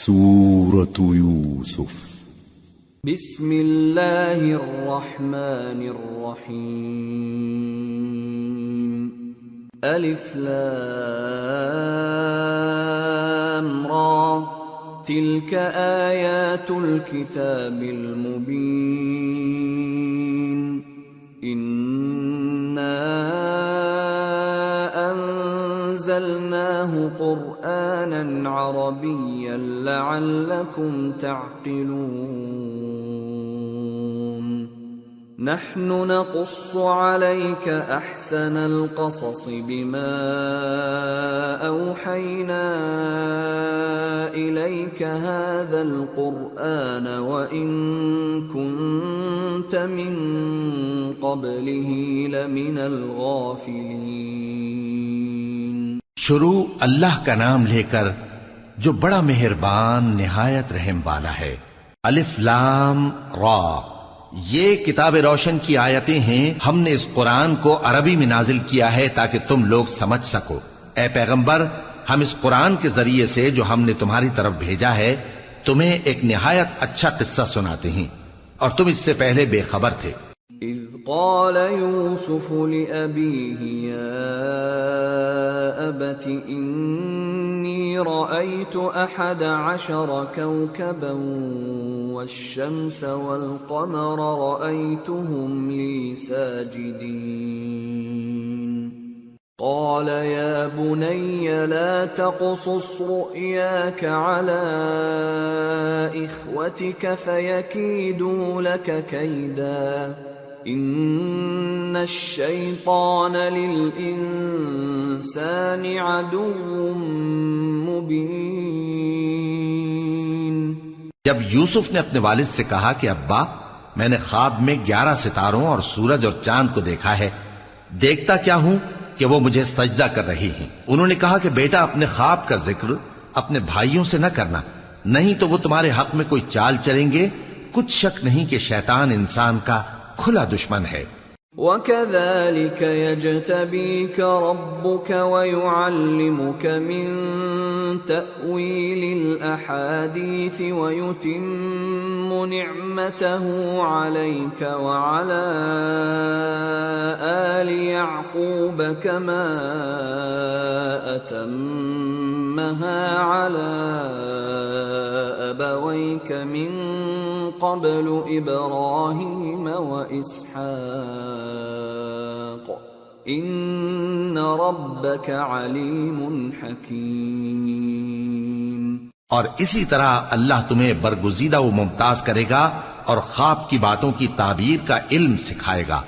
سورة يوسف بسم اللہ الرحمن الرحیم الف لام را تلك آیات الكتاب المبین أنزلناه قرآنا عربيا لعلكم تعقلون نحن نقص عليك أحسن القصص بما أوحينا إليك هذا القرآن وإن كنت من قبله لمن الغافلين۔ شروع اللہ کا نام لے کر جو بڑا مہربان نہایت رحم والا ہے۔ الف لام را، یہ کتاب روشن کی آیتیں ہیں۔ ہم نے اس قرآن کو عربی میں نازل کیا ہے تاکہ تم لوگ سمجھ سکو۔ اے پیغمبر، ہم اس قرآن کے ذریعے سے جو ہم نے تمہاری طرف بھیجا ہے تمہیں ایک نہایت اچھا قصہ سناتے ہیں، اور تم اس سے پہلے بے خبر تھے۔ اذ قال يوسف لأبيه يا أبت إني رأيت 11 كوكبا والشمس والقمر رأيتهم لي ساجدين قال يا بني لا تقصص رؤياك على إخوتك فيكيدوا لك كيدا إن الشيطان للإنسان عدو مبين۔ جب یوسف نے اپنے والد سے کہا کہ ابا، میں نے خواب میں 11 ستاروں اور سورج اور چاند کو دیکھا ہے، دیکھتا کیا ہوں کہ وہ مجھے سجدہ کر رہی ہیں۔ انہوں نے کہا کہ بیٹا، اپنے خواب کا ذکر اپنے بھائیوں سے نہ کرنا، نہیں تو وہ تمہارے حق میں کوئی چال چلیں گے۔ کچھ شک نہیں کہ شیطان انسان کا کھلا دشمن ہے۔ وَكَذَلِكَ يَجْتَبِيكَ رَبُّكَ وَيُعَلِّمُكَ مِن تَأْوِيلِ الْأَحَادِيثِ وَيُتِمُّ نِعْمَتَهُ عَلَيْكَ وَعَلَى آلِ يَعْقُوبَ كَمَا أَتَمَّهَا عَلَى أَبَوَيْكَ مِن قبل ابراہیم واسحاق ان ربک علیم حکیم۔ اور اسی طرح اللہ تمہیں برگزیدہ و ممتاز کرے گا اور خواب کی باتوں کی تعبیر کا علم سکھائے گا،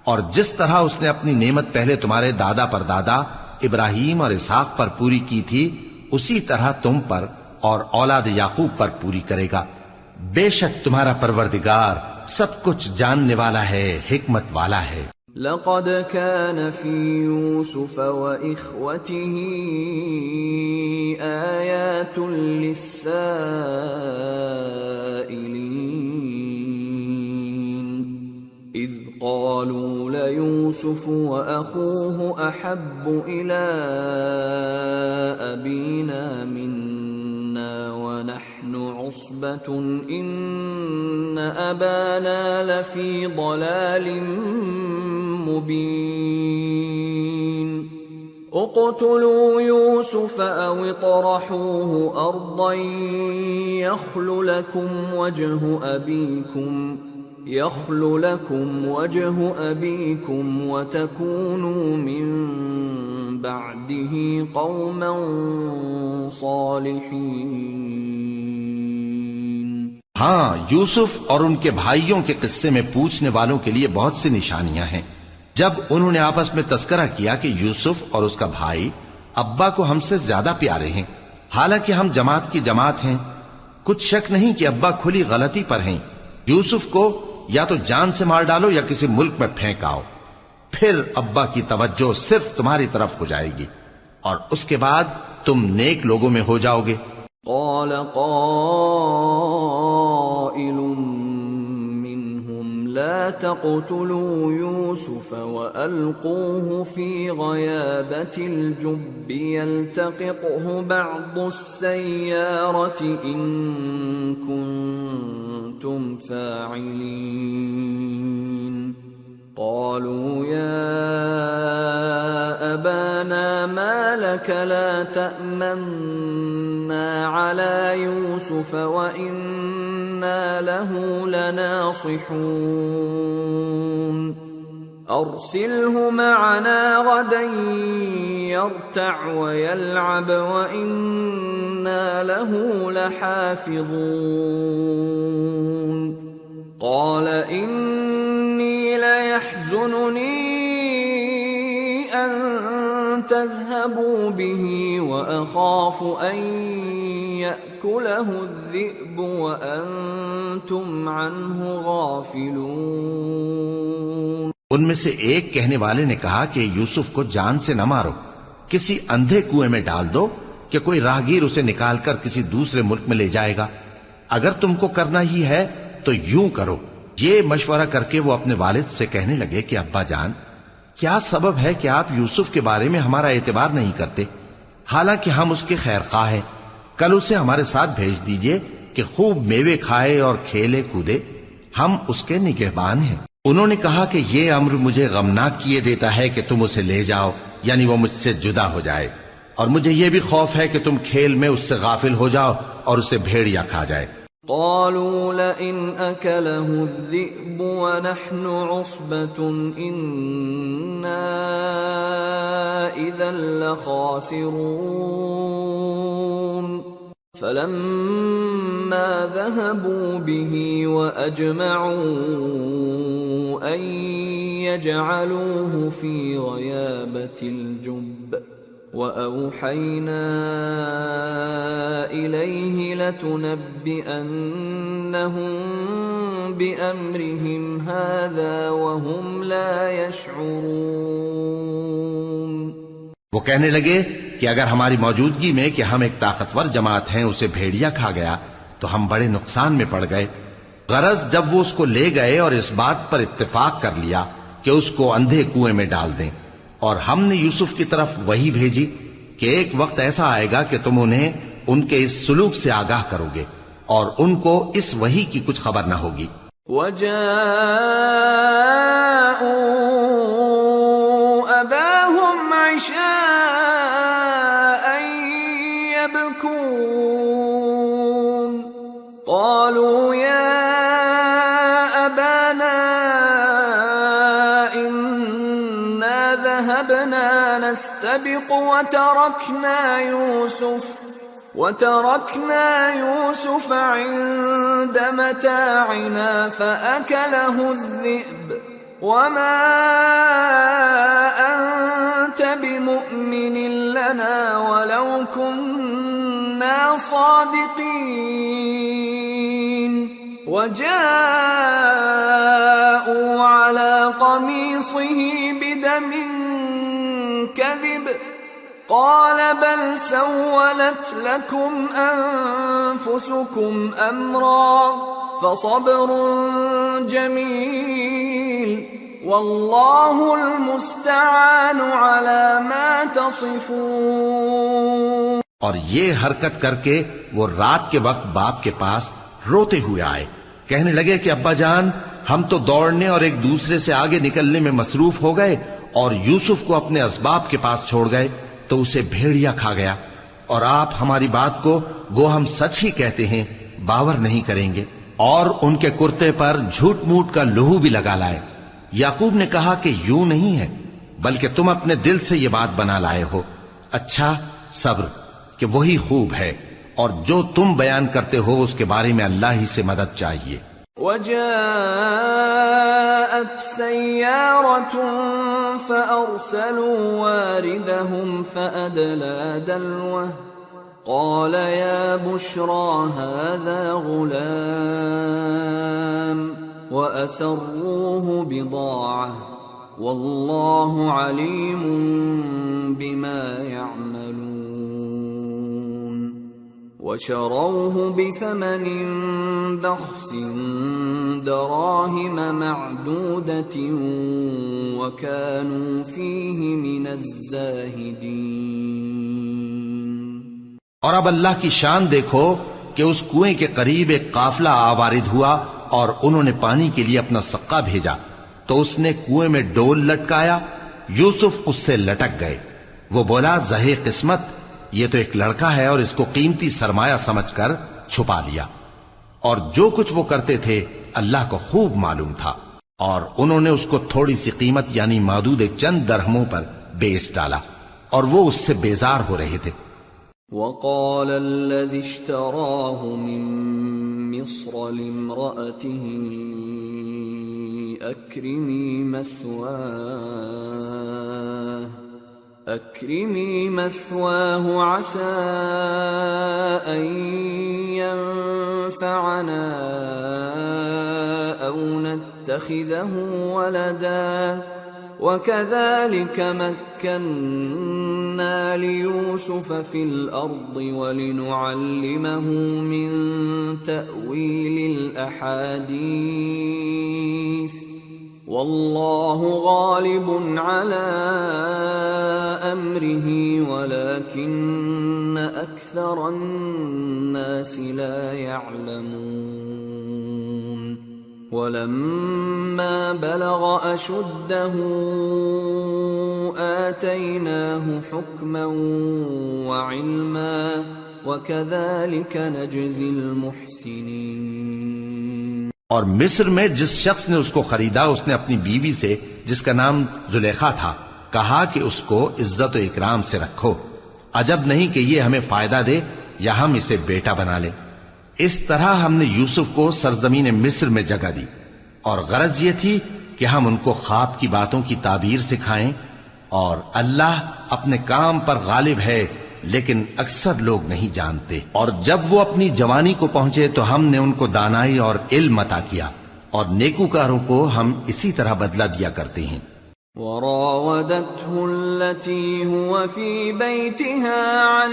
اور جس طرح اس نے اپنی نعمت پہلے تمہارے دادا پر دادا ابراہیم اور اسحاق پر پوری کی تھی، اسی طرح تم پر اور اولاد یعقوب پر پوری کرے گا۔ بے شک تمہارا پروردگار سب کچھ جاننے والا ہے، حکمت والا ہے۔ لقد كان في يوسف وإخوته آيات للسائلين إذ قالوا ليوسف وأخوه أحب إلى أبينا منا ونحن عصبة إن أبانا لفي ضلال مبين اقتلوا يوسف أو اطرحوه أرضا يخل لكم وجه أبيكم وتكونوا من بعده قوما صالحين۔ ہاں، یوسف اور ان کے بھائیوں کے قصے میں پوچھنے والوں کے لیے بہت سی نشانیاں ہیں۔ جب انہوں نے آپس میں تذکرہ کیا کہ یوسف اور اس کا بھائی ابا کو ہم سے زیادہ پیارے ہیں، حالانکہ ہم جماعت کی جماعت ہیں، کچھ شک نہیں کہ ابا کھلی غلطی پر ہیں۔ یوسف کو یا تو جان سے مار ڈالو یا کسی ملک میں پھینک آؤ، پھر ابا کی توجہ صرف تمہاری طرف ہو جائے گی، اور اس کے بعد تم نیک لوگوں میں ہو جاؤ گے۔ قال قائل منهم لا تقتلوا يوسف وألقوه في غيابة الجب يلتقطه بعض السيارة إن كنتم فاعلين قالوا يا أبانا ما لك لا تأمنا على يوسف وإنا له لناصحون أرسله معنا غدا يرتع ويلعب وإنا له لحافظون قال إني ليحزنني أن تذهبوا به وأخاف أن يأكله الذئب وأنتم عنه غافلون. ان میں سے ایک کہنے والے نے کہا کہ یوسف کو جان سے نہ مارو، کسی اندھے کنویں میں ڈال دو کہ کوئی راہگیر اسے نکال کر کسی دوسرے ملک میں لے جائے گا. اگر تم کو کرنا ہی ہے تو یوں کرو. یہ مشورہ کر کے وہ اپنے والد سے کہنے لگے کہ ابا جان، کیا سبب ہے کہ آپ یوسف کے بارے میں ہمارا اعتبار نہیں کرتے؟ حالانکہ ہم اس کے خیر خواہ ہیں. کل اسے ہمارے ساتھ بھیج دیجئے کہ خوب میوے کھائے اور کھیلے کودے، ہم اس کے نگہبان ہیں. انہوں نے کہا کہ یہ امر مجھے غمناک کیے دیتا ہے کہ تم اسے لے جاؤ، یعنی وہ مجھ سے جدا ہو جائے، اور مجھے یہ بھی خوف ہے کہ تم کھیل میں اس سے غافل ہو جاؤ اور اسے بھیڑیا کھا جائے. قالوا لئن أكله الذئب ونحن عصبة إنا إذا لخاسرون فلما ذهبوا به وأجمعوا أن يجعلوه في غيابة الجب وأوحينا إليه لتنبئنهم بأمرهم هذا وهم لا يشعرون. وہ کہنے لگے کہ اگر ہماری موجودگی میں کہ ہم ایک طاقتور جماعت ہیں اسے بھیڑیا کھا گیا تو ہم بڑے نقصان میں پڑ گئے. غرض جب وہ اس کو لے گئے اور اس بات پر اتفاق کر لیا کہ اس کو اندھے کنویں میں ڈال دیں، اور ہم نے یوسف کی طرف وحی بھیجی کہ ایک وقت ایسا آئے گا کہ تم انہیں ان کے اس سلوک سے آگاہ کرو گے اور ان کو اس وحی کی کچھ خبر نہ ہوگی. وَجَاءُوا أَبَاهُمْ عِشَاءً يَبْكُونَ قَالُوا يَا أَبَانَا ذهبنا نستبق وتركنا يوسف عند متاعنا فأكله الذئب وما أنت بمؤمن لنا ولو كنا صادقين. وجاءوا على قميصه بدم كذب قال بل سولت لكم أنفسكم أمرا فصبر جميل والله المستعان على ما تصفون. اور یہ حرکت کر کے وہ رات کے وقت باپ کے پاس روتے ہوئے آئے. کہنے لگے کہ ابا جان، ہم تو دوڑنے اور ایک دوسرے سے آگے نکلنے میں مصروف ہو گئے اور یوسف کو اپنے اسباب کے پاس چھوڑ گئے تو اسے بھیڑیا کھا گیا، اور آپ ہماری بات کو گو ہم سچ ہی کہتے ہیں باور نہیں کریں گے. اور ان کے کرتے پر جھوٹ موٹ کا لہو بھی لگا لائے. یعقوب نے کہا کہ یوں نہیں ہے، بلکہ تم اپنے دل سے یہ بات بنا لائے ہو. اچھا صبر، کہ وہی خوب ہے، اور جو تم بیان کرتے ہو اس کے بارے میں اللہ ہی سے مدد چاہیے. وجاءت سيارة فأرسلوا واردهم فأدلى دلوه قال يا بشرى هذا غلام وأسروه بضاعة والله عليم بما يعملون. وشروه بثمن بخس دراهم معدودة وكانوا فيه من الزاهدين۔ اور اب اللہ کی شان دیکھو کہ اس کنویں کے قریب ایک قافلہ آوارد ہوا اور انہوں نے پانی کے لیے اپنا سقا بھیجا تو اس نے کنویں میں ڈول لٹکایا، یوسف اس سے لٹک گئے۔ وہ بولا زہے قسمت، یہ تو ایک لڑکا ہے اور اس کو قیمتی سرمایہ سمجھ کر چھپا لیا۔ اور جو کچھ وہ کرتے تھے اللہ کو خوب معلوم تھا، اور انہوں نے اس کو تھوڑی سی قیمت یعنی معدود چند درہموں پر بیچ ڈالا، اور وہ اس سے بیزار ہو رہے تھے۔ وقال الذي اشتراه من مصر لامرأته أكرمي مثواه عسى أن ينفعنا أو نتخذه ولدا وكذلك مكنا ليوسف في الأرض ولنعلمه من تأويل الأحاديث والله غالب على أمره ولكن أكثر الناس لا يعلمون۔ ولما بلغ أشده آتيناه حكما وعلما وكذلك نجزي المحسنين۔ اور مصر میں جس شخص نے اس کو خریدا اس نے اپنی بیوی سے جس کا نام زلیخا تھا کہا کہ اس کو عزت و اکرام سے رکھو، عجب نہیں کہ یہ ہمیں فائدہ دے یا ہم اسے بیٹا بنا لیں۔ اس طرح ہم نے یوسف کو سرزمین مصر میں جگہ دی، اور غرض یہ تھی کہ ہم ان کو خواب کی باتوں کی تعبیر سکھائیں، اور اللہ اپنے کام پر غالب ہے لیکن اکثر لوگ نہیں جانتے۔ اور جب وہ اپنی جوانی کو پہنچے تو ہم نے ان کو دانائی اور علم عطا کیا، اور نیکوکاروں کو ہم اسی طرح بدلہ دیا کرتے ہیں۔ وراودته التي هو في بيتها عن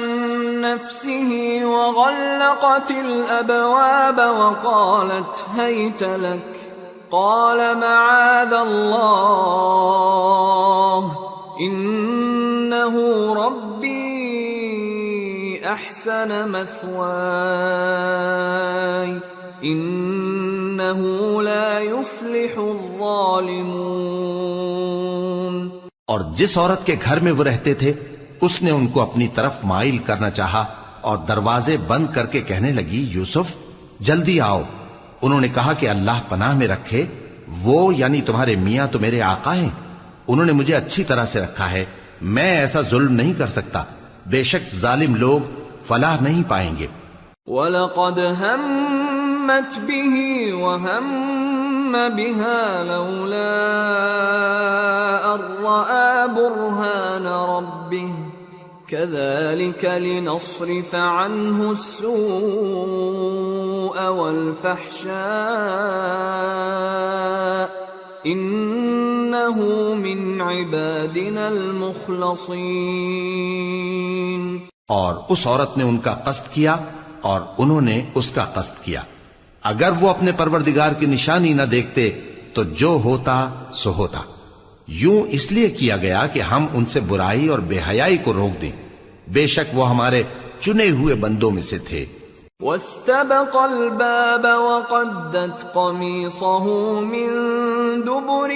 نفسه وغلقت الأبواب وقالت هيت لك قال معاذ الله إنه ربي أحسن مثواي إنه لا يفلح الظالمون۔ اور جس عورت کے گھر میں وہ رہتے تھے اس نے ان کو اپنی طرف مائل کرنا چاہا اور دروازے بند کر کے کہنے لگی یوسف جلدی آؤ۔ انہوں نے کہا کہ اللہ پناہ میں رکھے، وہ یعنی تمہارے میاں تو میرے آقا ہیں، انہوں نے مجھے اچھی طرح سے رکھا ہے، میں ایسا ظلم نہیں کر سکتا، بے شک ظالم لوگ فلاح نہیں پائیں گے۔ وَلَقَدْ هَمَّتْ بِهِ وَهَمَّ بِهَا لَوْلَا أَن رَّأَىٰ بُرْهَانَ رَبِّهِ كَذَٰلِكَ لِنَصْرِفَ عَنْهُ السُّوءَ وَالْفَحْشَاءَ إِنَّهُ مِنْ عِبَادِنَا الْمُخْلَصِينَ۔ اور اس عورت نے ان کا قصد کیا اور انہوں نے اس کا قصد کیا، اگر وہ اپنے پروردگار کی نشانی نہ دیکھتے تو جو ہوتا سو ہوتا۔ یوں اس لیے کیا گیا کہ ہم ان سے برائی اور بے حیائی کو روک دیں، بے شک وہ ہمارے چنے ہوئے بندوں میں سے تھے۔ واستبق الباب وقدت قميصه من دبر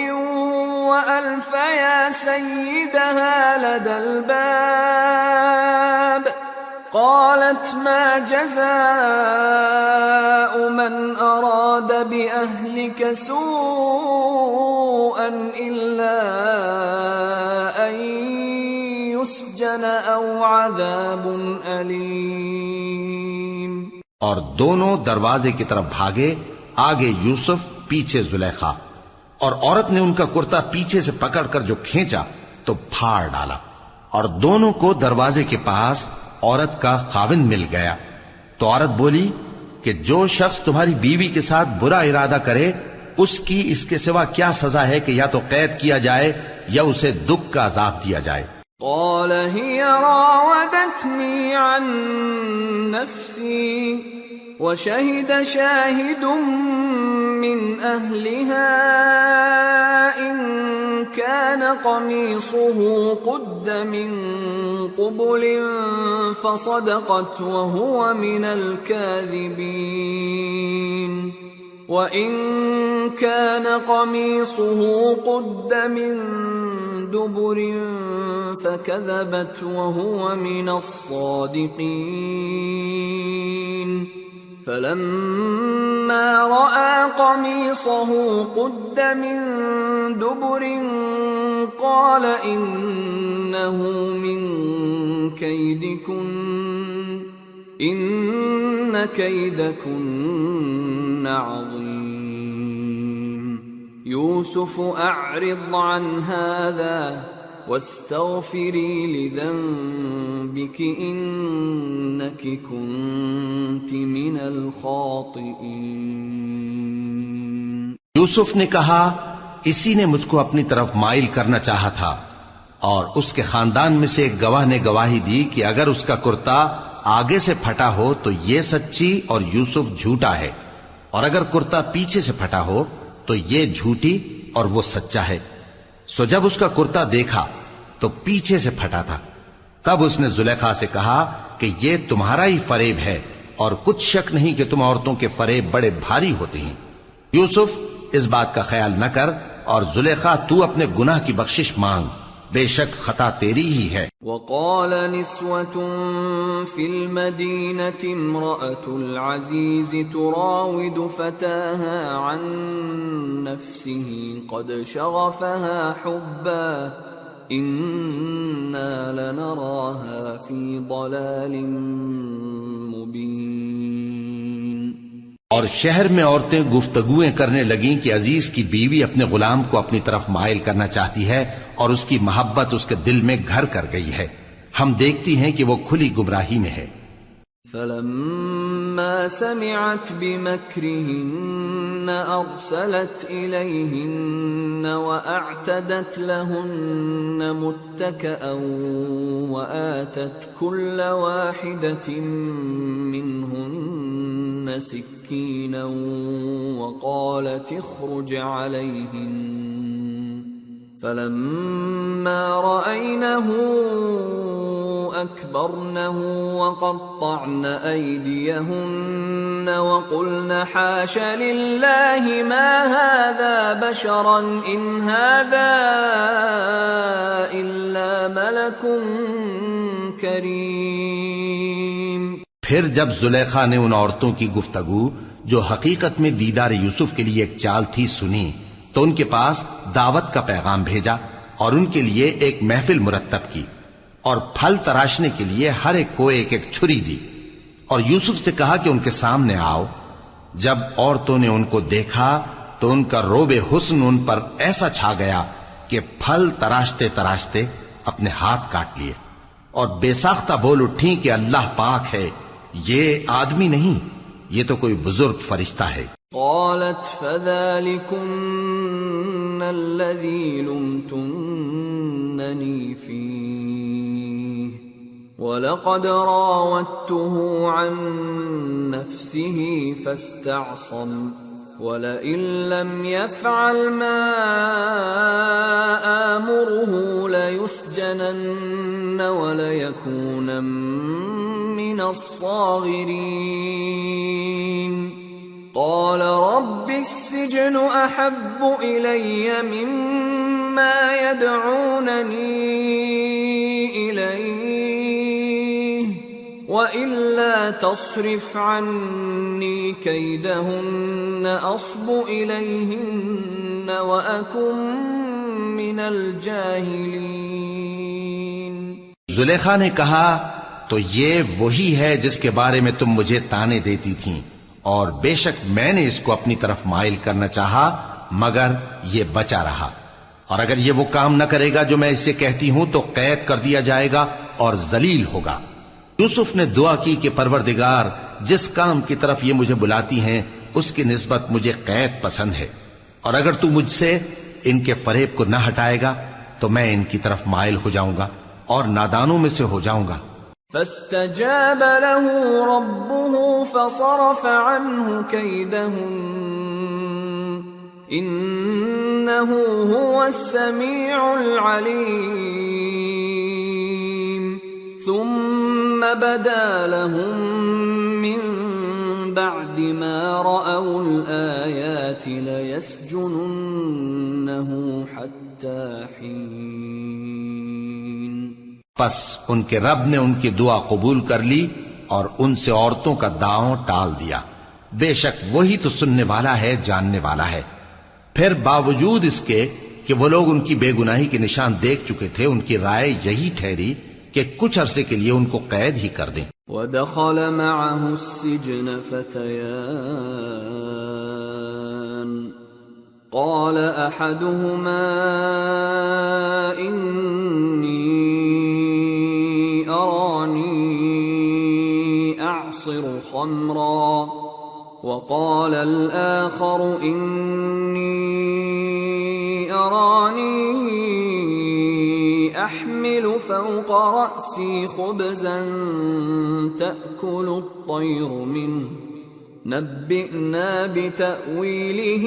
وألف يا سيدها لدى الباب قالت ما جزاء من أراد بأهلك سوءا إلا أن يسجن أو عذاب أليم۔ اور دونوں دروازے کی طرف بھاگے، آگے یوسف پیچھے زلیخا، اور عورت نے ان کا کرتا پیچھے سے پکڑ کر جو کھینچا تو پھاڑ ڈالا، اور دونوں کو دروازے کے پاس عورت کا خاوند مل گیا۔ تو عورت بولی کہ جو شخص تمہاری بیوی کے ساتھ برا ارادہ کرے اس کی اس کے سوا کیا سزا ہے کہ یا تو قید کیا جائے یا اسے دکھ کا عذاب دیا جائے۔ قال هي راودتني عن نفسي وشهد شاهد من أهلها إن كان قميصه قد من قبل فصدقت وهو من الكاذبين وإن كان قميصه قد من دبر فكذبت وهو من الصادقين فلما رأى قميصه قد من دبر قال إنه من كيدكن إن كيدكن عظيم يوسف أعرض عن هذا واستغفري لذنبك إنك كنت من الخاطئين. یوسف نے کہا اسی نے مجھ کو اپنی طرف مائل کرنا چاہا تھا، اور اس کے خاندان میں سے ایک گواہ نے گواہی دی کہ اگر اس کا کرتا آگے سے پھٹا ہو تو یہ سچی اور یوسف جھوٹا ہے، اور اگر کرتا پیچھے سے پھٹا ہو تو یہ جھوٹی اور وہ سچا ہے. سو جب اس کا کرتا دیکھا تو پیچھے سے پھٹا تھا. تب اس نے زلیخا سے کہا کہ یہ تمہارا ہی فریب ہے، اور کچھ شک نہیں کہ تم عورتوں کے فریب بڑے بھاری ہوتے ہیں. یوسف اس بات کا خیال نہ کر، اور زلیخا تو اپنے گناہ کی بخشش مانگ، بے شک خطا تیری ہی ہے. وقال نسوة في المدينة امرأة العزيز تراود فتاها عن نفسه قد شغفها حبا إنا لنراها في ضلال مبين. اور شہر میں عورتیں گفتگویں کرنے لگیں کہ عزیز کی بیوی اپنے غلام کو اپنی طرف مائل کرنا چاہتی ہے اور اس کی محبت اس کے دل میں گھر کر گئی ہے. ہم دیکھتی ہیں کہ وہ کھلی گمراہی میں ہے. فلما سمعت بمكرهن أرسلت إليهن وأعتدت لهن متكئا وآتت كل واحدة منهن سكينا وقالت اخرج عليهن فلما رأينه أكبرنه وقطعن أيديهن وقلن حاش لله ما هذا بشرا إن هذا إلا ملك كريم. پھر جب زلیخا نے ان عورتوں کی گفتگو جو حقیقت میں دیدار یوسف کے لیے ایک چال تھی سنی تو ان کے پاس دعوت کا پیغام بھیجا اور ان کے لیے ایک محفل مرتب کی اور پھل تراشنے کے لیے ہر ایک کو ایک ایک چھری دی اور یوسف سے کہا کہ ان کے سامنے آؤ. جب عورتوں نے ان کو دیکھا تو ان کا روب حسن ان پر ایسا چھا گیا کہ پھل تراشتے تراشتے اپنے ہاتھ کاٹ لیے اور بے ساختہ بول اٹھیں کہ اللہ پاک ہے، یہ آدمی نہیں، یہ تو کوئی بزرگ فرشتہ ہے. قالت فذلكن الذي لمتنني فيه ولقد راودته عن نفسه فاستعصم ولئن لم يفعل ما آمره ليسجنن وليكون من الصاغرين. قال رب السجن أحب إلي مما يدعونني إليه وإلا تصرف عني كيدهن أصب إليهن وأكن من الجاهلين. زلیخا نے کہا تو یہ وہی ہے جس کے بارے میں تم مجھے تانے دیتی تھیں، اور بے شک میں نے اس کو اپنی طرف مائل کرنا چاہا مگر یہ بچا رہا، اور اگر یہ وہ کام نہ کرے گا جو میں اسے کہتی ہوں تو قید کر دیا جائے گا اور ذلیل ہوگا. یوسف نے دعا کی کہ پروردگار جس کام کی طرف یہ مجھے بلاتی ہیں اس کی نسبت مجھے قید پسند ہے، اور اگر تو مجھ سے ان کے فریب کو نہ ہٹائے گا تو میں ان کی طرف مائل ہو جاؤں گا اور نادانوں میں سے ہو جاؤں گا۔ فاستجاب له ربه فصرف عنه كيدهن إنه هو السميع العليم ثم بدا لهم من بعد ما رأوا الآيات ليسجننه حتى حين۔ پس ان کے رب نے ان کی دعا قبول کر لی اور ان سے عورتوں کا داؤں ٹال دیا، بے شک وہی تو سننے والا ہے، جاننے والا ہے۔ پھر باوجود اس کے کہ وہ لوگ ان کی بے گناہی کے نشان دیکھ چکے تھے، ان کی رائے یہی ٹھہری کہ کچھ عرصے کے لیے ان کو قید ہی کر دیں۔ وَدَخَلَ مَعَهُ السِّجْنَ فَتَيَانِ قَالَ أَحَدُهُمَا إِنِّي أَرَانِي أَعْصِرُ خَمْرًا وَقَالَ الْآخَرُ إِنِّي أَرَانِي أحمل فوق رأسي خبزا تأكل الطير منه نبئنا بتأويله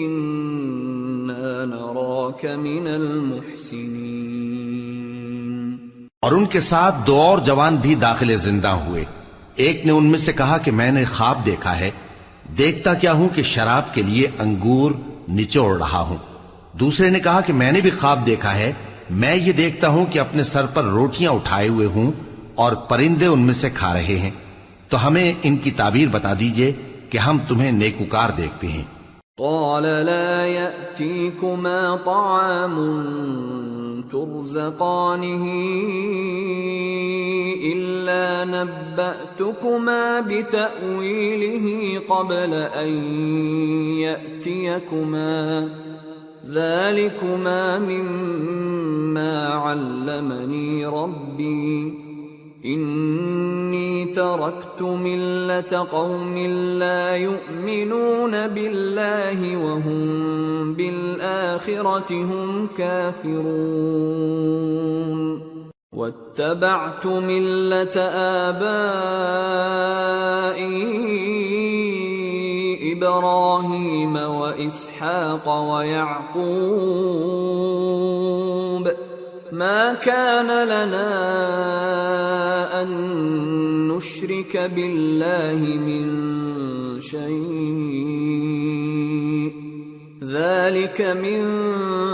إنا نراك من المحسنين۔ اور ان کے ساتھ دو اور جوان بھی داخل زندہ ہوئے۔ ایک نے ان میں سے کہا کہ میں نے خواب دیکھا ہے، دیکھتا کیا ہوں کہ شراب کے لیے انگور نچوڑ رہا ہوں۔ دوسرے نے کہا کہ میں نے بھی خواب دیکھا ہے، میں یہ دیکھتا ہوں کہ اپنے سر پر روٹیاں اٹھائے ہوئے ہوں اور پرندے ان میں سے کھا رہے ہیں، تو ہمیں ان کی تعبیر بتا دیجئے کہ ہم تمہیں نیکوکار دیکھتے ہیں۔ قال لا يأتيكما طعام ترزقانه إلا نبأتكما بتأويله قبل أن يأتيكما ذلكما مما علمني ربي إني تركت ملة قوم لا يؤمنون بالله وهم بالآخرة هم كافرون واتبعت ملة آبائي إبراهيم وإسحاق ويعقوب ما كان لنا أن نشرك بالله من شيء ذلك من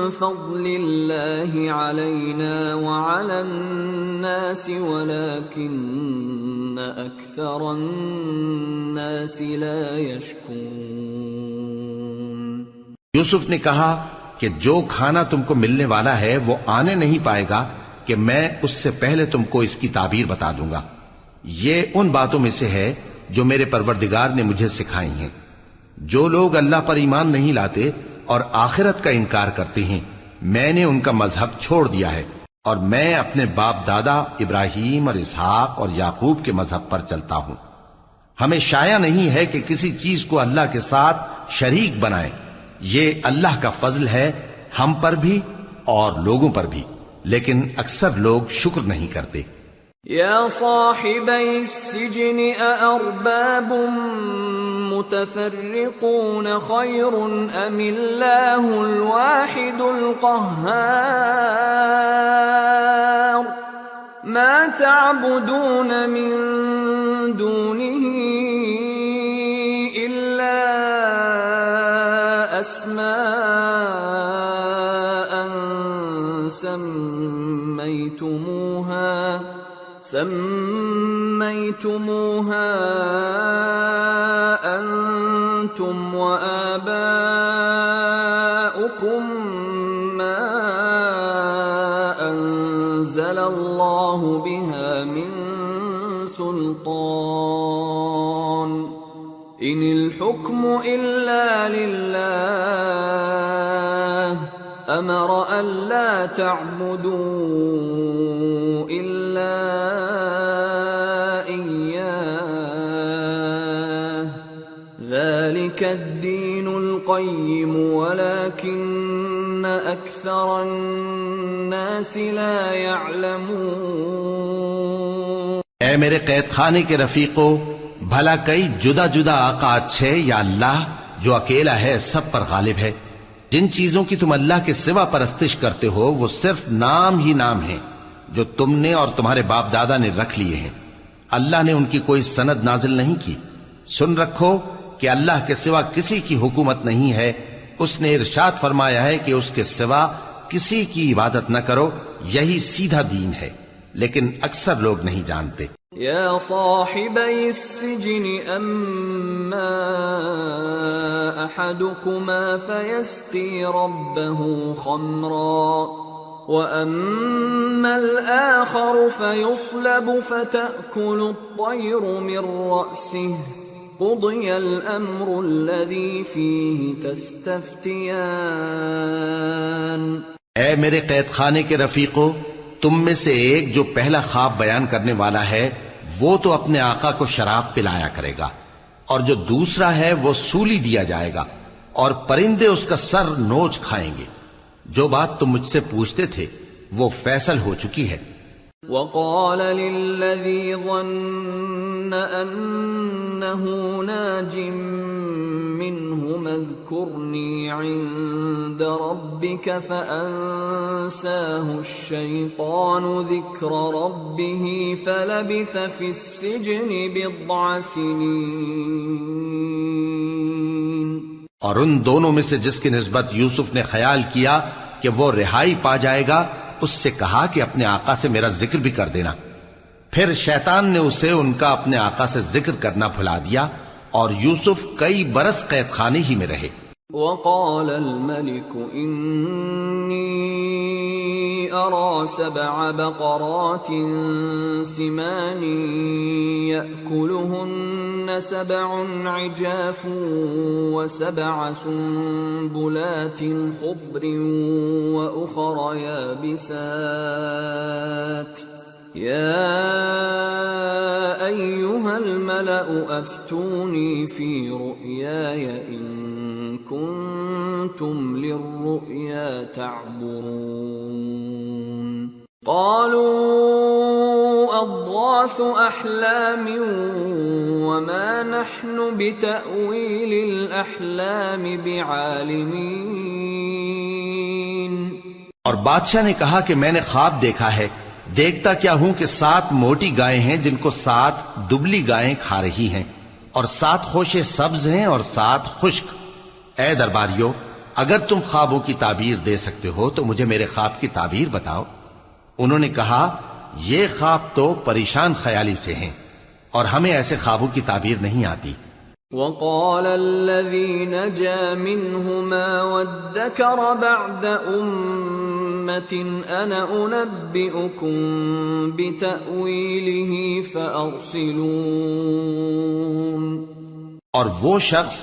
فضل الله علينا وعلى الناس ولكن أكثر الناس لا يشكرون۔ یوسف نے کہا کہ جو کھانا تم کو ملنے والا ہے وہ آنے نہیں پائے گا کہ میں اس سے پہلے تم کو اس کی تعبیر بتا دوں گا۔ یہ ان باتوں میں سے ہے جو میرے پروردگار نے مجھے سکھائی ہیں۔ جو لوگ اللہ پر ایمان نہیں لاتے اور آخرت کا انکار کرتے ہیں، میں نے ان کا مذہب چھوڑ دیا ہے اور میں اپنے باپ دادا ابراہیم اور اسحاق اور یعقوب کے مذہب پر چلتا ہوں۔ ہمیں شایع نہیں ہے کہ کسی چیز کو اللہ کے ساتھ شریک بنائیں، یہ اللہ کا فضل ہے ہم پر بھی اور لوگوں پر بھی، لیکن اکثر لوگ شکر نہیں کرتے۔ یا صاحبی السجن اارباب متفرقون خیر ام اللہ الواحد القہار ما تعبدون من دونه الا اسماء سميتموها أنتم وآباؤكم ما أنزل الله بها من سلطان إن الحكم إلا لله أمر ألا تعبدوا إلا ذلك الدين القيم ولكن أكثر الناس لا يعلمون. اے میرے قید خانے کے رفیقو، بھلا کئی جدا جدا آقا اچھے یا اللہ جو اکیلا ہے سب پر غالب ہے؟ جن چیزوں کی تم اللہ کے سوا پرستش کرتے ہو وہ صرف نام ہی نام ہیں جو تم نے اور تمہارے باپ دادا نے رکھ لیے ہیں. اللہ نے ان کی کوئی سند نازل نہیں کی. سن رکھو کہ اللہ کے سوا کسی کی حکومت نہیں ہے. اس نے ارشاد فرمایا ہے کہ اس کے سوا کسی کی عبادت نہ کرو، یہی سیدھا دین ہے، لیکن اکثر لوگ نہیں جانتے. يا صاحبي السجن أما أحدكما فيسقي ربه خمرا وأما الآخر فيصلب فتأكل الطير من رأسه قضي الأمر الذي فيه تستفتيان. اے میرے قید خانے کے رفیقو، تم میں سے ایک جو پہلا خواب بیان کرنے والا ہے وہ تو اپنے آقا کو شراب پلایا کرے گا، اور جو دوسرا ہے وہ سولی دیا جائے گا، اور پرندے اس کا سر نوچ کھائیں گے. جو بات تم مجھ سے پوچھتے تھے وہ فیصل ہو چکی ہے. وقال للذي ظن أنه ناج منهما اذكرني عند ربك فأنساه الشيطان ذكر ربه فلبث في السجن بضع سنين. اور ان دونوں میں سے جس کی نسبت یوسف نے خیال کیا کہ وہ رہائی پا جائے گا، اس سے کہا کہ اپنے آقا سے میرا ذکر بھی کر دینا. پھر شیطان نے اسے ان کا اپنے آقا سے ذکر کرنا بھلا دیا، اور یوسف کئی برس قید خانے ہی میں رہے. وقال الملك إني أرى 7 بقرات سمان يأكلهن 7 عجاف و7 سنبلات خضر وأخر يابسات يا أيها الملأ أفتوني في رؤياي إن كنتم للرؤيا تعبرون. قالوا أضغاث أحلام وما نحن بتأويل الأحلام بعالمين. اور بادشاہ نے کہا کہ میں نے خواب دیکھا ہے، دیکھتا کیا ہوں کہ 7 موٹی گائیں ہیں جن کو 7 دبلی گائیں کھا رہی ہیں، اور 7 خوشے سبز ہیں اور 7 خشک. اے درباریو، اگر تم خوابوں کی تعبیر دے سکتے ہو تو مجھے میرے خواب کی تعبیر بتاؤ. انہوں نے کہا یہ خواب تو پریشان خیالی سے ہیں اور ہمیں ایسے خوابوں کی تعبیر نہیں آتی. وقال الذي نجا منهما وادكر بعد أمة أنا أنبئكم بتأويله فأرسلون. اور وہ شخص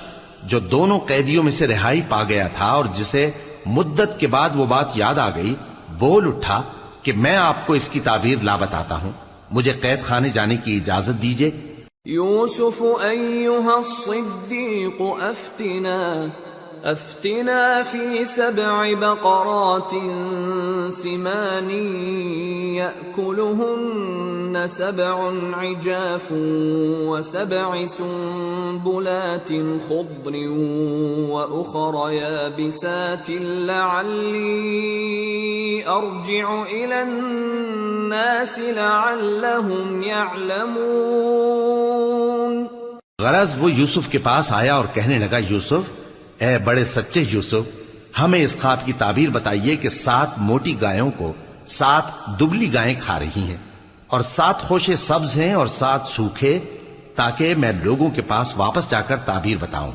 جو دونوں قیدیوں میں سے رہائی پا گیا تھا اور جسے مدت کے بعد وہ بات یاد آ گئی، بول اٹھا کہ میں آپ کو اس کی تعبیر لا بتاتا ہوں، مجھے قید خانے جانے کی اجازت دیجیے. يوسف أيها الصديق أفتنا في 7 بقرات سمان يأكلهن 7 عجاف و7 سنبلات خضر وأخر يابسات لعلي أرجع إلى الناس لعلهم يعلمون. غرض وہ یوسف کے پاس آیا اور کہنے لگا، یوسف، اے بڑے سچے یوسف، ہمیں اس خواب کی تعبیر بتائیے کہ 7 موٹی گایوں کو 7 دبلی گائیں کھا رہی ہیں، اور 7 خوشے سبز ہیں اور 7 سوکھے، تاکہ میں لوگوں کے پاس واپس جا کر تعبیر بتاؤں.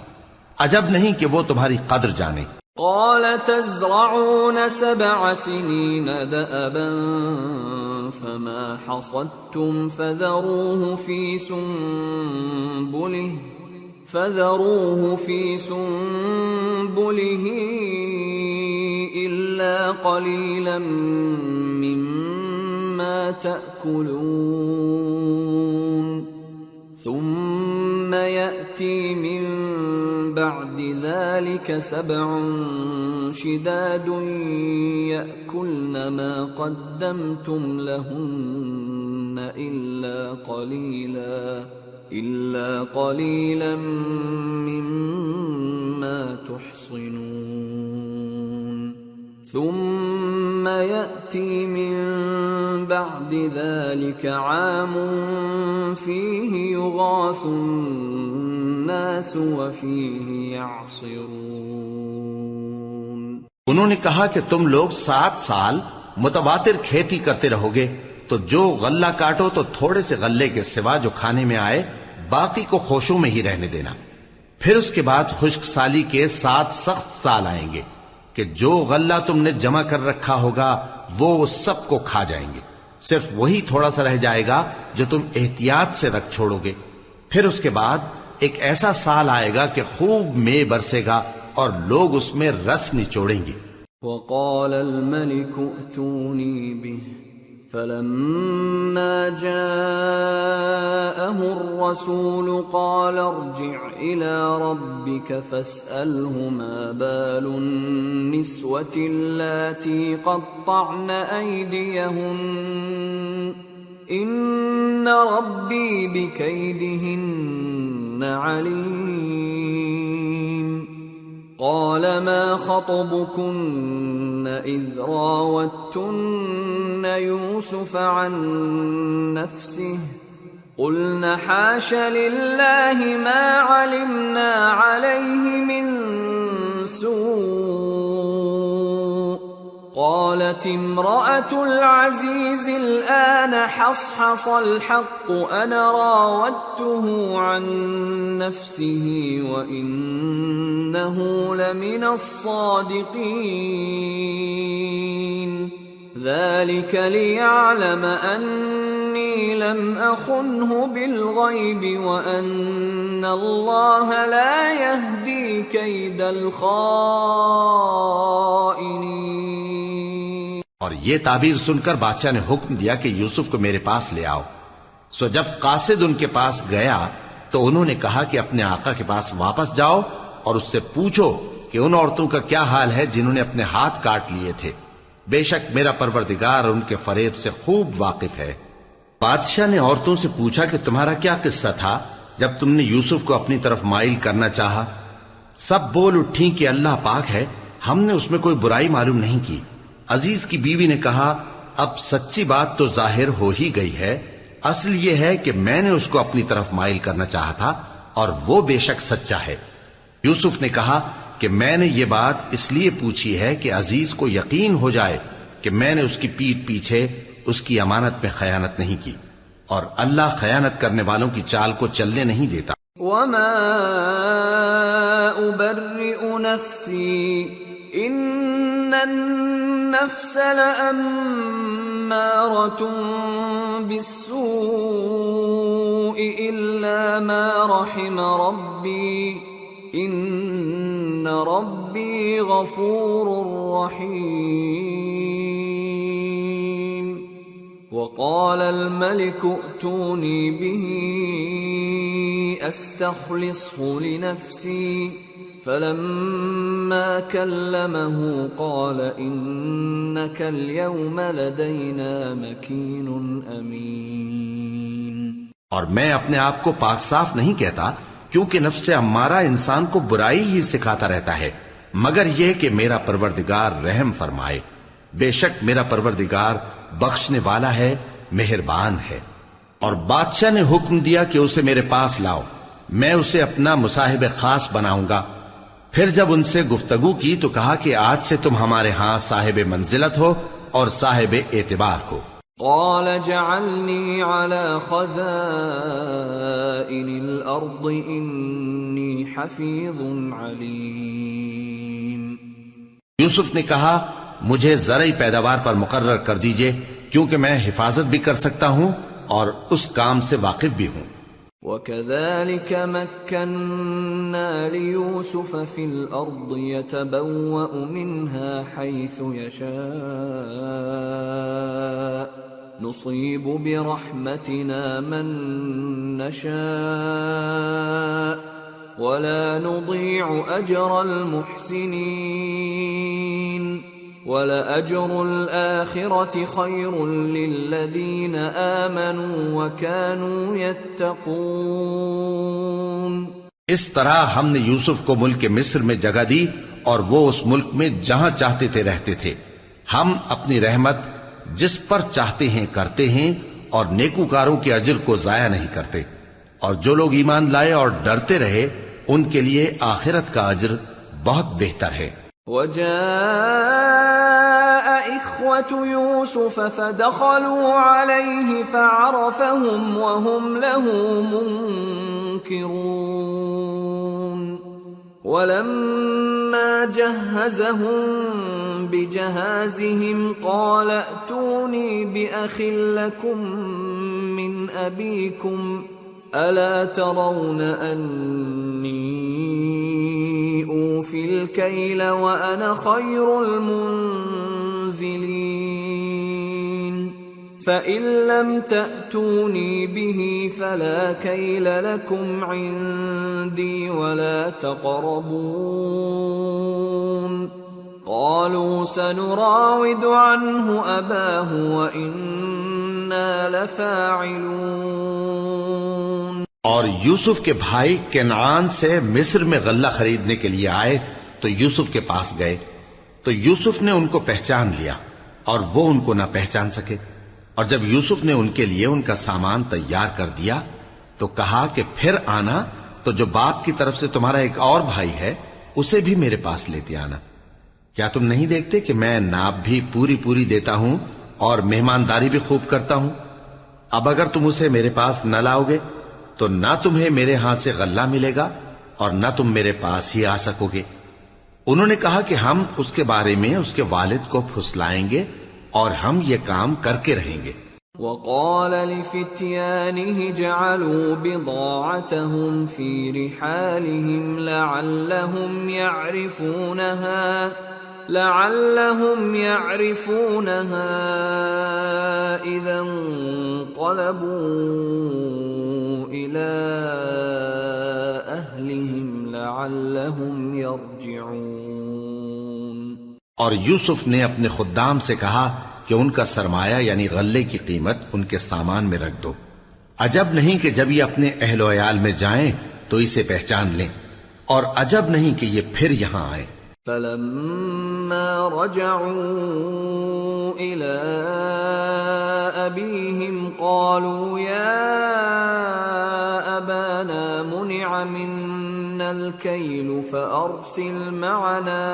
عجب نہیں کہ وہ تمہاری قدر جانے. قال تزرعون 7 سنين دأبا فما حصدتم فذروه في سنبله إلا قليلا مما تأكلون ثم يأتي من بعد ذلك 7 شداد يأكلن ما قدمتم لهن إلا قليلا مما تحصنون ثم يأتي من بعد ذلك عام فيه يغاث الناس وفيه يعصرون۔ انہوں نے کہا کہ تم لوگ 7 سال متواتر کھیتی کرتے رہو گے، تو جو غلہ کاٹو تو تھوڑے سے غلے کے سوا جو کھانے میں آئے باقی کو خوشوں میں ہی رہنے دینا۔ پھر اس کے بعد خشک سالی کے 7 سخت سال آئیں گے کہ جو غلہ تم نے جمع کر رکھا ہوگا وہ سب کو کھا جائیں گے، صرف وہی تھوڑا سا رہ جائے گا جو تم احتیاط سے رکھ چھوڑو گے۔ پھر اس کے بعد ایک ایسا سال آئے گا کہ خوب مے برسے گا اور لوگ اس میں رس نچوڑیں گے۔ وقال الملك ائتوني به فلما جاءه الرسول قال ارجع إلى ربك فاسأله ما بال النسوة اللاتي قطعن أيديهن إن ربي بكيدهن عليم۔ قال ما خطبكن إذ راوتن يوسف عن نفسه قلن حاش لله ما علمنا عليه من سوء۔ قالت امرأة العزيز الآن حصحص الحق أنا راودته عن نفسه وإنه لمن الصادقين۔ ذلك ليعلم أني لم أخنه بالغيب وأن الله لا يهدي كيد الخائنين۔ اور یہ تعبیر سن کر بادشاہ نے حکم دیا کہ یوسف کو میرے پاس لے آؤ۔ سو جب قاصد ان کے پاس گیا تو انہوں نے کہا کہ اپنے آقا کے پاس واپس جاؤ اور اس سے پوچھو کہ ان عورتوں کا کیا حال ہے جنہوں نے اپنے ہاتھ کاٹ لیے تھے، بے شک میرا پروردگار ان کے فریب سے خوب واقف ہے۔ بادشاہ نے عورتوں سے پوچھا کہ تمہارا کیا قصہ تھا جب تم نے یوسف کو اپنی طرف مائل کرنا چاہا؟ سب بول اٹھیں کہ اللہ پاک ہے، ہم نے اس میں کوئی برائی معلوم نہیں کی۔ عزیز کی بیوی نے کہا اب سچی بات تو ظاہر ہو ہی گئی ہے، اصل یہ ہے کہ میں نے اس کو اپنی طرف مائل کرنا چاہا تھا اور وہ بے شک سچا ہے۔ یوسف نے کہا کہ میں نے یہ بات اس لیے پوچھی ہے کہ عزیز کو یقین ہو جائے کہ میں نے اس کی پیٹھ پیچھے اس کی امانت میں خیانت نہیں کی، اور اللہ خیانت کرنے والوں کی چال کو چلنے نہیں دیتا۔ وما أبرئ نفسي إن النفس لأمارة بالسوء إلا ما رحم ربي إن ربي غفور رحيم۔ وقال الملك ائتوني به أستخلصه لنفسي فلما كلمه قال إنك اليوم لدينا مكين أمين۔ اور میں اپنے آپ کو پاک صاف نہیں کہتا، کیونکہ نفس امارہ انسان کو برائی ہی سکھاتا رہتا ہے، مگر یہ کہ میرا پروردگار رحم فرمائے، بے شک میرا پروردگار بخشنے والا ہے، مہربان ہے۔ اور بادشاہ نے حکم دیا کہ اسے میرے پاس لاؤ، میں اسے اپنا مصاحب خاص بناؤں گا۔ پھر جب ان سے گفتگو کی تو کہا کہ آج سے تم ہمارے ہاں صاحب منزلت ہو اور صاحب اعتبار ہو۔ قال جعلني على خزائن الأرض إني حفيظ عليم۔ یوسف نے کہا مجھے زرعی پیداوار پر مقرر کر دیجئے، کیونکہ میں حفاظت بھی کر سکتا ہوں اور اس کام سے واقف بھی ہوں۔ وَكَذَلِكَ مَكَّنَّا لِيُوسُفَ فِي الْأَرْضِ يَتَبَوَّأُ مِنْهَا حَيْثُ يَشَاءُ نصيب برحمتنا من نشاء ولا نضيع أجر المحسنين ولأجر الآخرة خير للذين آمنوا وكانوا يتقون۔ اس طرح ہم نے یوسف کو ملک مصر میں جگہ دی اور وہ اس ملک میں جہاں چاہتے تھے رہتے تھے۔ ہم اپنی رحمت جس پر چاہتے ہیں کرتے ہیں اور نیکوکاروں کے اجر کو ضائع نہیں کرتے، اور جو لوگ ایمان لائے اور ڈرتے رہے ان کے لیے آخرت کا اجر بہت بہتر ہے۔ وجاء إخوة يوسف فدخلوا عليه فعرفهم وهم له منكرون ولما جهزهم بجهازهم قال ائتوني بأخ لكم من أبيكم ألا ترون أني أوفي الكيل وأنا خير المنزلين فإن لم تأتوني به فلا كيل لكم عندي ولا تقربون قالوا سنراود عنه أباه وإنا لفاعلون۔ اور یوسف کے بھائی کنعان سے مصر میں غلہ خریدنے کے لیے آئے تو یوسف کے پاس گئے تو یوسف نے ان کو پہچان لیا اور وہ ان کو نہ پہچان سکے، اور جب یوسف نے ان کے لیے ان کا سامان تیار کر دیا تو کہا کہ پھر آنا تو جو باپ کی طرف سے تمہارا ایک اور بھائی ہے اسے بھی میرے پاس لیتے آنا۔ کیا تم نہیں دیکھتے کہ میں ناب بھی پوری پوری دیتا ہوں اور مہمانداری بھی خوب کرتا ہوں؟ اب اگر تم اسے میرے پاس نہ لاؤ گے تو نہ تمہیں میرے ہاں سے غلہ ملے گا اور نہ تم میرے پاس ہی آ سکو گے۔ انہوں نے کہا کہ ہم اس کے بارے میں اس کے والد کو پھسلائیں گے اور ہم یہ کام کر کے رہیں گے۔ وقال لفتيانه جعلوا بضاعتهم في رحالهم لعلهم يعرفونها إذا انقلبوا إلى أهلهم لعلهم يرجعون۔ اور یوسف نے اپنے خدام سے کہا کہ ان کا سرمایہ یعنی غلے کی قیمت ان کے سامان میں رکھ دو، عجب نہیں کہ جب یہ اپنے اہل و عیال میں جائیں تو اسے پہچان لیں، اور عجب نہیں کہ یہ پھر یہاں آئیں۔ فلما رجعوا إلى أبيهم قالوا يا أبانا منع منا الكيل فأرسل معنا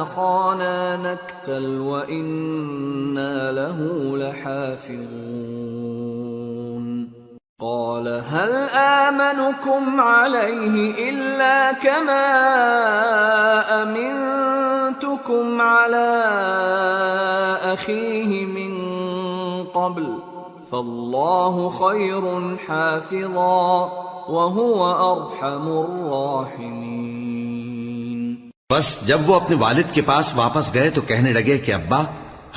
أخانا نكتل وإنا له لحافظون قال هل آمنكم عليه إلا كما أمنتكم على أخيه من قبل فالله خير حافظا وهو أرحم الراحمين۔ بس جب وہ اپنے والد کے پاس واپس گئے تو کہنے لگے کہ ابا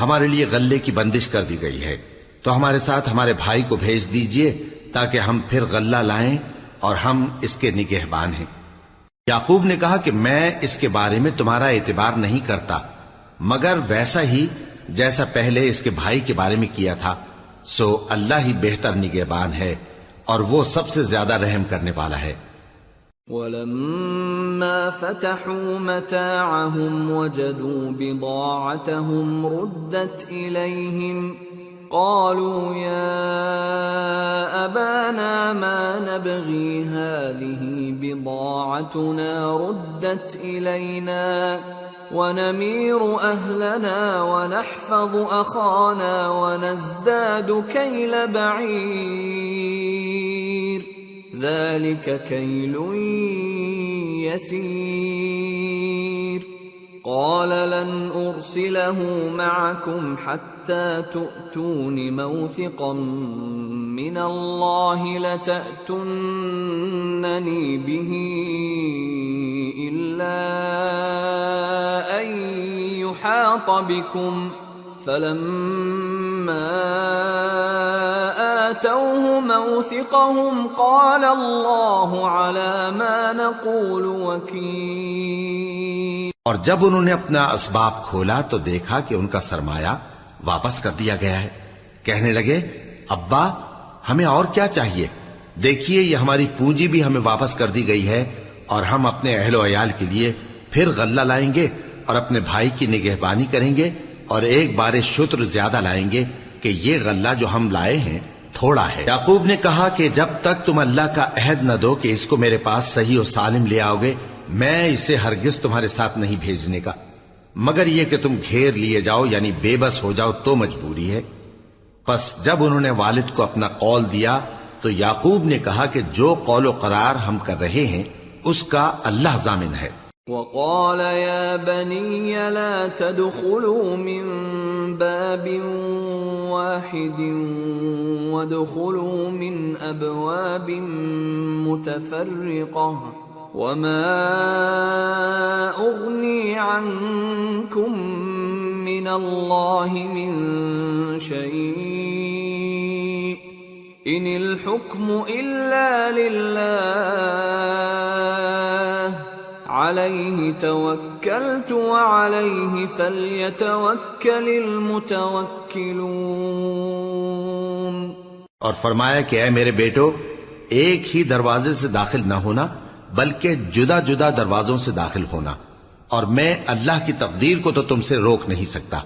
ہمارے لیے غلے کی بندش کر دی گئی ہے تو ہمارے ساتھ ہمارے بھائی کو بھیج دیجئے تاکہ ہم پھر غلہ لائیں اور ہم اس کے نگہبان ہیں۔ یعقوب نے کہا کہ میں اس کے بارے میں تمہارا اعتبار نہیں کرتا مگر ویسا ہی جیسا پہلے اس کے بھائی کے بارے میں کیا تھا، سو اللہ ہی بہتر نگہبان ہے اور وہ سب سے زیادہ رحم کرنے والا ہے۔ وَلَمَّا فَتَحُوا مَتَاعَهُمْ وَجَدُوا بِضَاعَتَهُمْ رُدَّتْ إِلَيْهِمْ قالوا يا أبانا ما نبغي هذه بضاعتنا ردت إلينا ونمير أهلنا ونحفظ أخانا ونزداد كيل بعير ذلك كيل يسير قال لن أرسله معكم حتى تؤتون موثقا من الله لتأتونني به إلا أن يحاط بكم فلما آتوه موثقهم قال الله على ما نقول وكيل. اور جب انہوں نے اپنا اسباب کھولا تو دیکھا کہ ان کا سرمایہ واپس کر دیا گیا ہے. کہنے لگے ابا ہمیں اور کیا چاہیے؟ دیکھیے یہ ہماری پونجی بھی ہمیں واپس کر دی گئی ہے اور ہم اپنے اہل و عیال کے لیے پھر غلہ لائیں گے اور اپنے بھائی کی نگہبانی کریں گے اور ایک بار شتر زیادہ لائیں گے کہ یہ غلہ جو ہم لائے ہیں تھوڑا ہے. یعقوب نے کہا کہ جب تک تم اللہ کا عہد نہ دو کہ اس کو میرے پاس صحیح و سالم لے آؤ گے میں اسے ہرگز تمہارے ساتھ نہیں بھیجنے کا، مگر یہ کہ تم گھیر لیے جاؤ یعنی بے بس ہو جاؤ تو مجبوری ہے. پس جب انہوں نے والد کو اپنا قول دیا تو یعقوب نے کہا کہ جو قول و قرار ہم کر رہے ہیں اس کا اللہ ضامن ہے. وقال يا بني لا تدخلوا من باب واحد وادخلوا من أبواب متفرقة وما أغني عنكم من الله من شيء إن الحكم إلا لله عليه توكلت وعليه فليتوكل المتوكلون. اور فرمایا کہ اے میرے بیٹو ایک ہی دروازے سے داخل نہ ہونا بلکہ جدا جدا دروازوں سے داخل ہونا، اور میں اللہ کی تقدیر کو تو تم سے روک نہیں سکتا.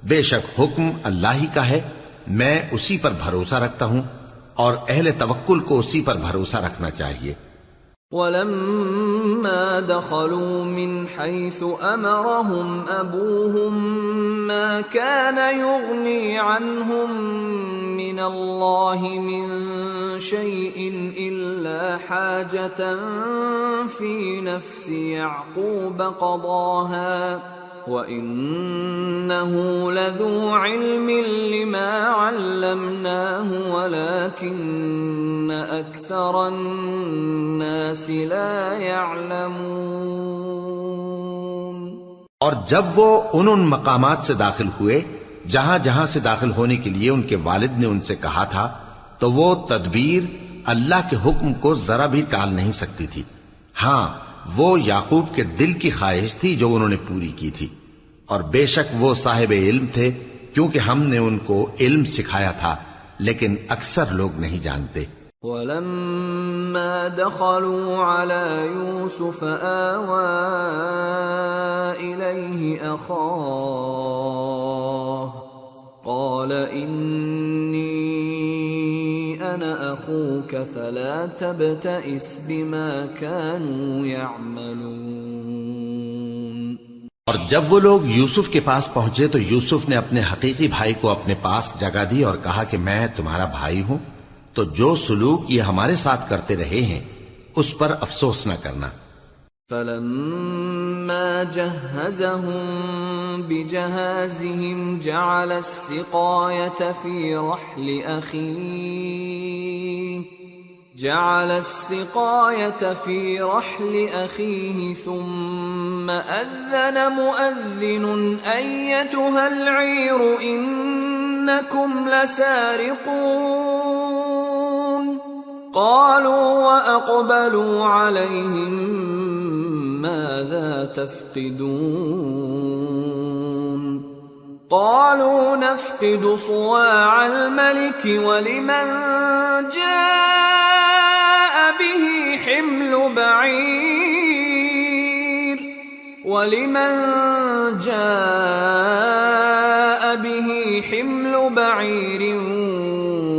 بے شک حکم اللہ ہی کا ہے، میں اسی پر بھروسہ رکھتا ہوں اور اہل توکل کو اسی پر بھروسہ رکھنا چاہیے. ولما دخلوا من حيث أمرهم أبوهم ما كان يغني عنهم من الله من شيء إلا حاجة في نفس يعقوب قضاها وَإِنَّهُ لَذُو عِلْمٍ لِّمَا عَلَّمْنَاهُ وَلَكِنَّ أَكْثَرَ النَّاسِ لَا يَعْلَمُونَ. اور جب وہ ان مقامات سے داخل ہوئے جہاں جہاں سے داخل ہونے کے لیے ان کے والد نے ان سے کہا تھا تو وہ تدبیر اللہ کے حکم کو ذرا بھی ٹال نہیں سکتی تھی. ہاں وہ یعقوب کے دل کی خواہش تھی جو انہوں نے پوری کی تھی، اور بے شک وہ صاحب علم تھے کیونکہ ہم نے ان کو علم سکھایا تھا، لیکن اکثر لوگ نہیں جانتے. وَلَمَّا دَخَلُوا عَلَى يُوسُفَ آوَى إِلَيْهِ أَخَاهُ قَالَ إِنِّي أَنَا أَخُوكَ فَلَا تَبْتَئِسْ بِمَا كَانُوا يَعْمَلُونَ. اور جب وہ لوگ یوسف کے پاس پہنچے تو یوسف نے اپنے حقیقی بھائی کو اپنے پاس جگہ دی اور کہا کہ میں تمہارا بھائی ہوں، تو جو سلوک یہ ہمارے ساتھ کرتے رہے ہیں اس پر افسوس نہ کرنا. فَلَمَّا جَهَّزَهُم بِجَهَازِهِمْ جَعَلَ السِّقَايَةَ فِي رَحْلِ أَخِيهِ ثُمَّ أَذَّنَ مُؤَذِّنٌ أَيَّتُهَا الْعِيرُ إِنَّكُمْ لَسَارِقُونَ. قَالُوا وَأَقْبَلُوا عَلَيْهِمْ مَاذَا تَفْقِدُونَ. قَالُوا نَفْقِدُ صُوَاعَ الْمَلِكِ وَلِمَنْ جَاءَ بِهِ حِمْلُ بَعِيرٍ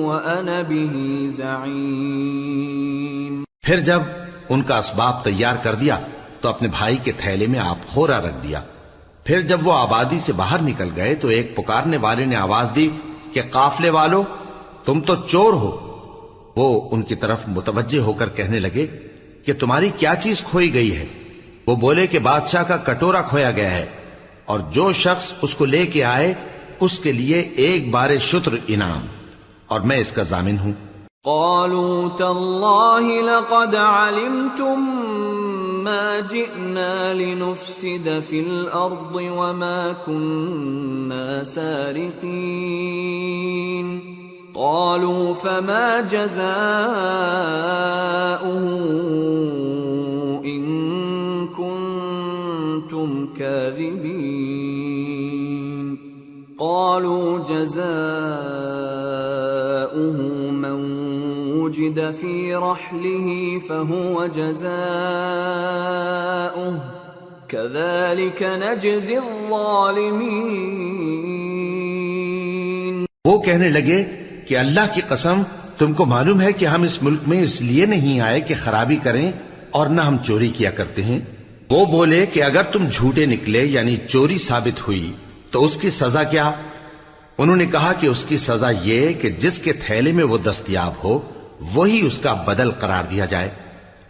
وَأَنَا بِهِ زَعِيمٌ. پھر جب ان کا اسباب تیار کر دیا تو اپنے بھائی کے تھیلے میں آپ خورا رکھ دیا. پھر جب وہ آبادی سے باہر نکل گئے تو ایک پکارنے والے نے آواز دی کہ قافلے والو تم تو چور ہو. وہ ان کی طرف متوجہ ہو کر کہنے لگے کہ تمہاری کیا چیز کھوئی گئی ہے؟ وہ بولے کہ بادشاہ کا کٹورا کھویا گیا ہے، اور جو شخص اس کو لے کے آئے اس کے لیے ایک بار شتر انعام، اور میں اس کا ضامن ہوں. قالوا تالله لقد علمتم ما جئنا لنفسد في الأرض وما كنا سارقين قالوا فما جزاؤه إن كنتم كاذبين قالوا جزاؤه من وجد في رحله فهو جزاؤه كذلك نجزي الظالمين. وہ کہنے لگے کہ اللہ کی قسم تم کو معلوم ہے کہ ہم اس ملک میں اس لیے نہیں آئے کہ خرابی کریں اور نہ ہم چوری کیا کرتے ہیں. وہ بولے کہ اگر تم جھوٹے نکلے یعنی چوری ثابت ہوئی تو اس کی سزا کیا؟ انہوں نے کہا کہ اس کی سزا یہ کہ جس کے تھیلے میں وہ دستیاب ہو وہی اس کا بدل قرار دیا جائے.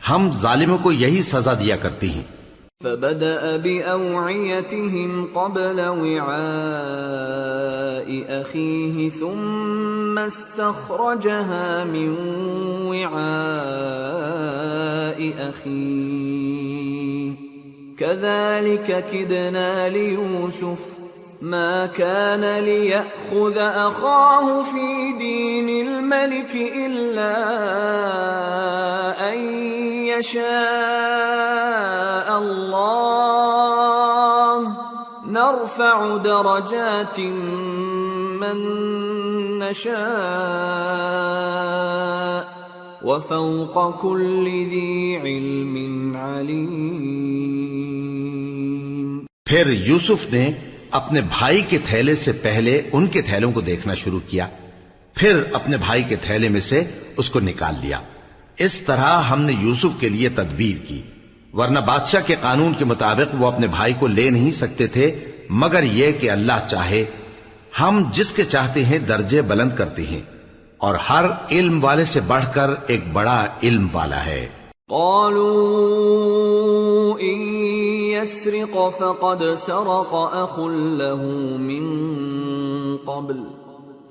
ہم ظالموں کو یہی سزا دیا کرتی ہیں. فبدأ بأوعيتهم قبل وعاء أخيه ثم استخرجها من وعاء أخيه كذلك كدنا ليوسف ما كان ليأخذ أخاه في دين الملك إلا أن يشاء الله نرفع درجات من نشاء وفوق كل ذي علم عليم. پھر یوسف نے اپنے بھائی کے تھیلے سے پہلے ان کے تھیلوں کو دیکھنا شروع کیا، پھر اپنے بھائی کے تھیلے میں سے اس کو نکال لیا. اس طرح ہم نے یوسف کے لیے تدبیر کی، ورنہ بادشاہ کے قانون کے مطابق وہ اپنے بھائی کو لے نہیں سکتے تھے مگر یہ کہ اللہ چاہے. ہم جس کے چاہتے ہیں درجے بلند کرتے ہیں اور ہر علم والے سے بڑھ کر ایک بڑا علم والا ہے. قالوا إن يسرق فقد سرق أخ له من قبل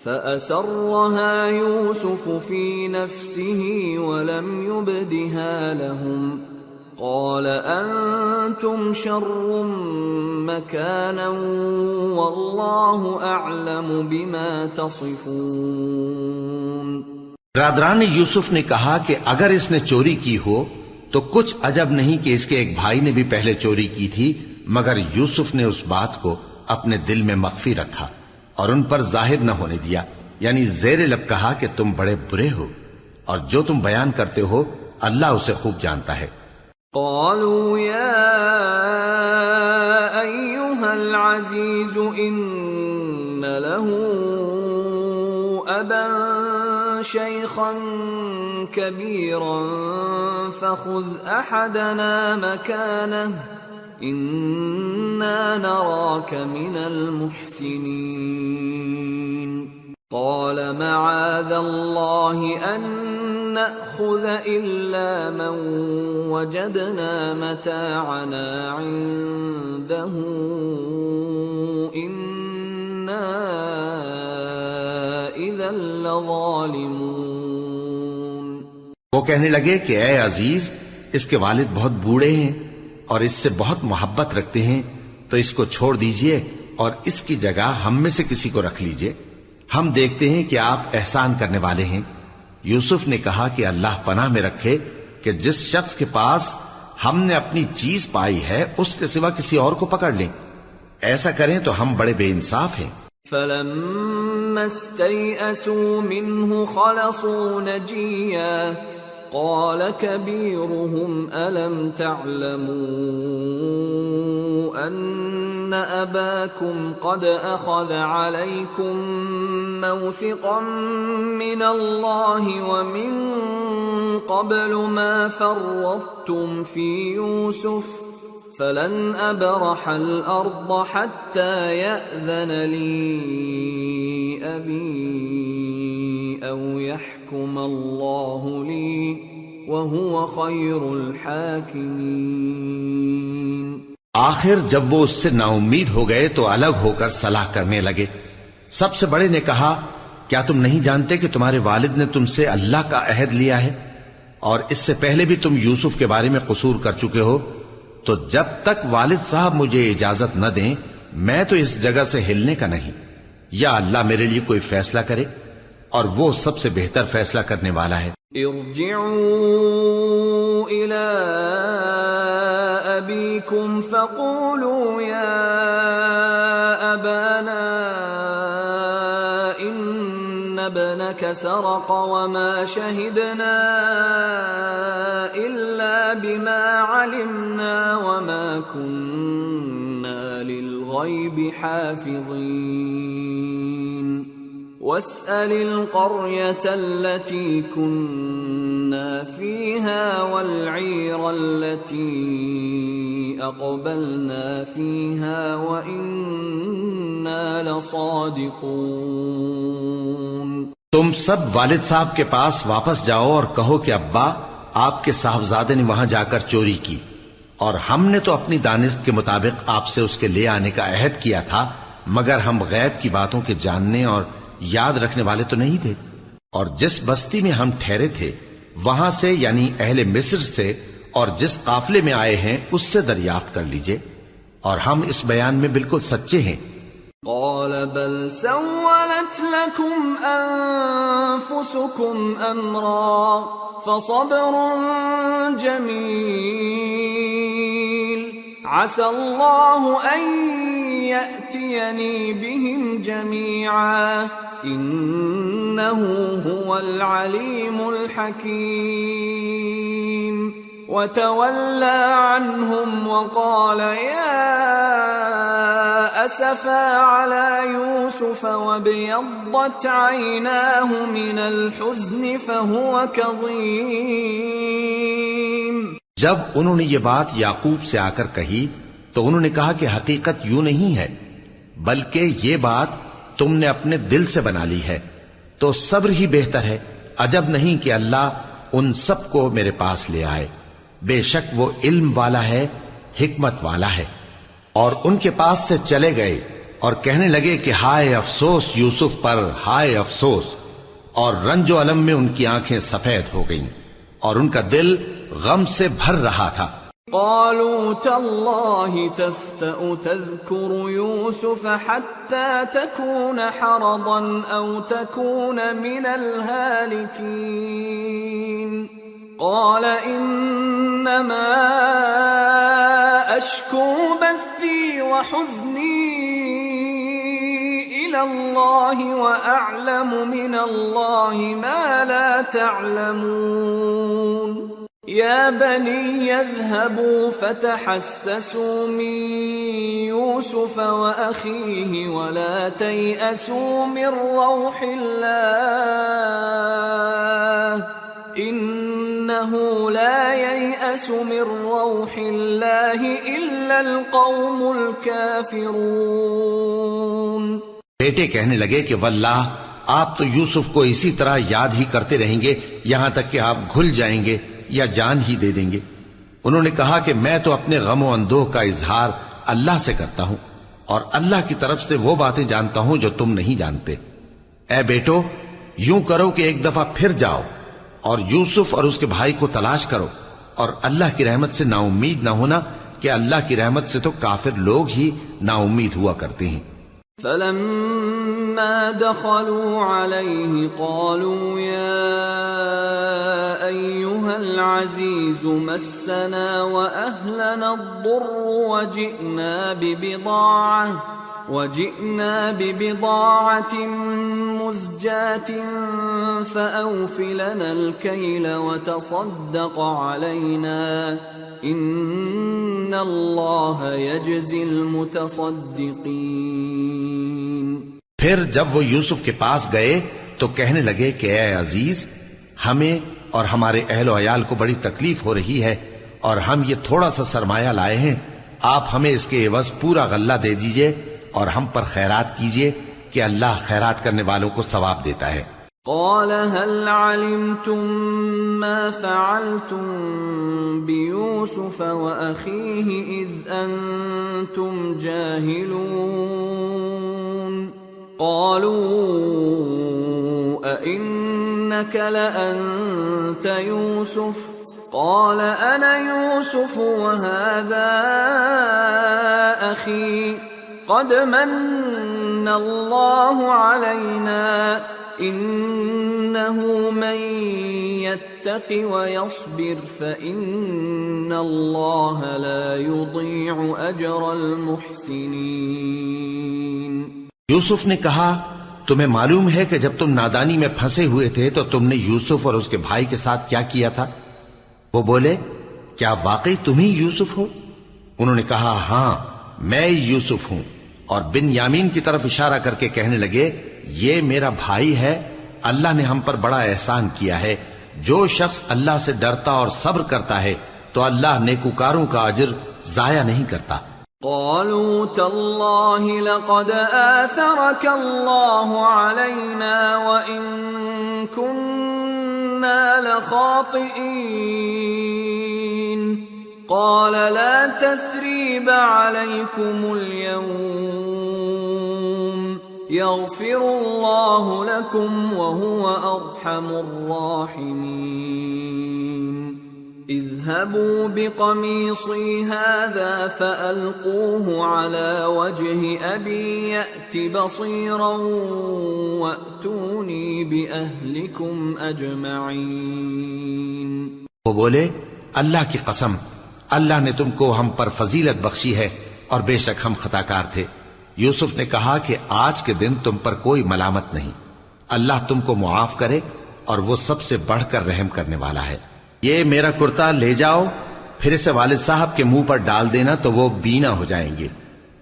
فأسرها يوسف في نفسه ولم يبدها لهم قال أنتم شر مكانا والله أعلم بما تصفون. برادران یوسف نے کہا کہ اگر اس نے چوری کی ہو تو کچھ عجب نہیں کہ اس کے ایک بھائی نے بھی پہلے چوری کی تھی، مگر یوسف نے اس بات کو اپنے دل میں مخفی رکھا اور ان پر ظاہر نہ ہونے دیا، یعنی زیر لب کہا کہ تم بڑے برے ہو اور جو تم بیان کرتے ہو اللہ اسے خوب جانتا ہے. قالوا يا أيها العزيز إن له أبا شيخا كبيرا فخذ أحدنا مكانه إنا نراك من المحسنين. قال معاذ الله أن نأخذ إلا من وجدنا متاعنا عنده إنا إذا لظالمون. وہ کہنے لگے کہ اے عزیز، اس کے والد بہت بوڑھے ہیں اور اس سے بہت محبت رکھتے ہیں، تو اس کو چھوڑ دیجئے اور اس کی جگہ ہم میں سے کسی کو رکھ لیجئے، ہم دیکھتے ہیں کہ آپ احسان کرنے والے ہیں. یوسف نے کہا کہ اللہ پناہ میں رکھے کہ جس شخص کے پاس ہم نے اپنی چیز پائی ہے اس کے سوا کسی اور کو پکڑ لیں، ایسا کریں تو ہم بڑے بے انصاف ہیں. فَلَمَّا اسْتَيْأَسُوا مِنْهُ خَلَصُوا نَجِيًّا قَالَ كَبِيرُهُمْ أَلَمْ تَعْلَمُوا أَنَّ أَبَاكُمْ قَدْ أَخَذَ عَلَيْكُمْ مَوْثِقًا مِّنَ اللَّهِ وَمِن قَبْلُ مَا فَرَّطتُمْ فِي يُوسُفَ فَلَنْ أَبْرَحَ الْأَرْضَ حَتَّى يَأْذَنَ لِي أَبِي أَوْ يَحْكُمَ اللَّهُ لِي وَهُوَ خَيْرُ الْحَاكِمِينَ. آخر جب وہ اس سے نا امید ہو گئے تو الگ ہو کر صلاح کرنے لگے. سب سے بڑے نے کہا کیا تم نہیں جانتے کہ تمہارے والد نے تم سے اللہ کا عہد لیا ہے اور اس سے پہلے بھی تم یوسف کے بارے میں قصور کر چکے ہو، تو جب تک والد صاحب مجھے اجازت نہ دیں میں تو اس جگہ سے ہلنے کا نہیں، یا اللہ میرے لیے کوئی فیصلہ کرے، اور وہ سب سے بہتر فیصلہ کرنے والا ہے۔ ارجعوا إلى أبيكم فقولوا يا أبانا إن ابنك سرق وما شهدنا إلا بما علمنا وما كنا للغيب حافظين واسأل القرية التي كنا فيها والعير التي أقبلنا فيها وإنا لصادقون۔ تم سب والد صاحب کے پاس واپس جاؤ اور کہو کہ ابا، آپ کے صاحبزادے نے وہاں جا کر چوری کی، اور ہم نے تو اپنی دانست کے مطابق آپ سے اس کے لے آنے کا عہد کیا تھا، مگر ہم غیب کی باتوں کے جاننے اور یاد رکھنے والے تو نہیں تھے، اور جس بستی میں ہم ٹھہرے تھے وہاں سے یعنی اہل مصر سے اور جس قافلے میں آئے ہیں اس سے دریافت کر لیجئے، اور ہم اس بیان میں بالکل سچے ہیں۔ قال بل سولت لكم أنفسكم أمرا فصبر جميل عسى الله أن يأتيني بهم جميعا إنه هو العليم الحكيم وتولى عنهم وقال يا أسفا على يوسف وابيضت عيناه من الحزن فهو كظيم۔ جب انہوں نے یہ بات یعقوب سے آ کر کہی تو انہوں نے کہا کہ حقیقت یوں نہیں ہے، بلکہ یہ بات تم نے اپنے دل سے بنا لی ہے، تو صبر ہی بہتر ہے، عجب نہیں کہ اللہ ان سب کو میرے پاس لے آئے، بے شک وہ علم والا ہے، حکمت والا ہے۔ اور ان کے پاس سے چلے گئے اور کہنے لگے کہ ہائے افسوس یوسف پر، ہائے افسوس، اور رنج و الم میں ان کی آنکھیں سفید ہو گئیں اور ان کا دل غم سے بھر رہا تھا۔ قالوا تالله تفتأ تذكر يوسف حتى تكون حرضا أو تكون من الهالكين قال إنما أشكو بثي وحزني إلى الله وأعلم من الله ما لا تعلمون يا بني يذهبوا فتحسسوا من يوسف وأخيه ولا تيأسوا من روح الله إنه لا ييأس من روح الله إلا القوم الكافرون۔ بیٹے کہنے لگے کہ واللہ آپ تو یوسف کو اسی طرح یاد ہی کرتے رہیں گے یہاں تک کہ آپ گھل جائیں گے یا جان ہی دے دیں گے۔ انہوں نے کہا کہ میں تو اپنے غم و اندوہ کا اظہار اللہ سے کرتا ہوں، اور اللہ کی طرف سے وہ باتیں جانتا ہوں جو تم نہیں جانتے۔ اے بیٹو، یوں کرو کہ ایک دفعہ پھر جاؤ اور یوسف اور اس کے بھائی کو تلاش کرو، اور اللہ کی رحمت سے نا امید نہ ہونا کہ اللہ کی رحمت سے تو کافر لوگ ہی نا امید ہوا کرتے ہیں۔ فلما دخلوا عليه قالوا يا أيها العزيز مسنا وأهلنا الضر وجئنا ببضاعة مزجاة فأوف لنا الكيل وتصدق علينا إن الله يجزي المتصدقين۔ پھر جب وہ یوسف کے پاس گئے تو کہنے لگے کہ اے عزیز، ہمیں اور ہمارے اہل و عیال کو بڑی تکلیف ہو رہی ہے، اور ہم یہ تھوڑا سا سرمایہ لائے ہیں، آپ ہمیں اس کے عوض پورا غلہ دے دیجئے اور ہم پر خیرات کیجئے کہ اللہ خیرات کرنے والوں کو ثواب دیتا ہے۔ قال هل علمتم ما فعلتم بيوسف وأخيه إذ أنتم جاهلون قالوا أئنك إنك لأنت يوسف قال أنا يوسف وهذا أخي قد من الله علينا إنه من يتق ويصبر فإن الله لا يضيع أجر المحسنين. یوسف نے کہا تمہیں معلوم ہے کہ جب تم نادانی میں پھنسے ہوئے تھے تو تم نے یوسف اور اس کے بھائی کے ساتھ کیا کیا تھا؟ وہ بولے کیا واقعی تم ہی یوسف ہو؟ انہوں نے کہا ہاں میں یوسف ہوں، اور بن یامین کی طرف اشارہ کر کے کہنے لگے یہ میرا بھائی ہے، اللہ نے ہم پر بڑا احسان کیا ہے، جو شخص اللہ سے ڈرتا اور صبر کرتا ہے تو اللہ نیکوکاروں کا اجر ضائع نہیں کرتا. قالوا تالله لقد آثرك الله علينا وإن كنا لخاطئين قال لا تثريب عليكم اليوم يغفر الله لكم وهو أرحم الراحمين. اذهبوا بقميصي هذا فألقوه على وجه أبي يأت بصيرا وأتوني بأهلكم أجمعين. وہ بولے اللہ کی قسم اللہ نے تم کو ہم پر فضیلت بخشی ہے اور بے شک ہم خطاکار تھے. یوسف نے کہا کہ آج کے دن تم پر کوئی ملامت نہیں، اللہ تم کو معاف کرے اور وہ سب سے بڑھ کر رحم کرنے والا ہے. یہ میرا کرتا لے جاؤ، پھر اسے والد صاحب کے منہ پر ڈال دینا تو وہ بینا ہو جائیں گے،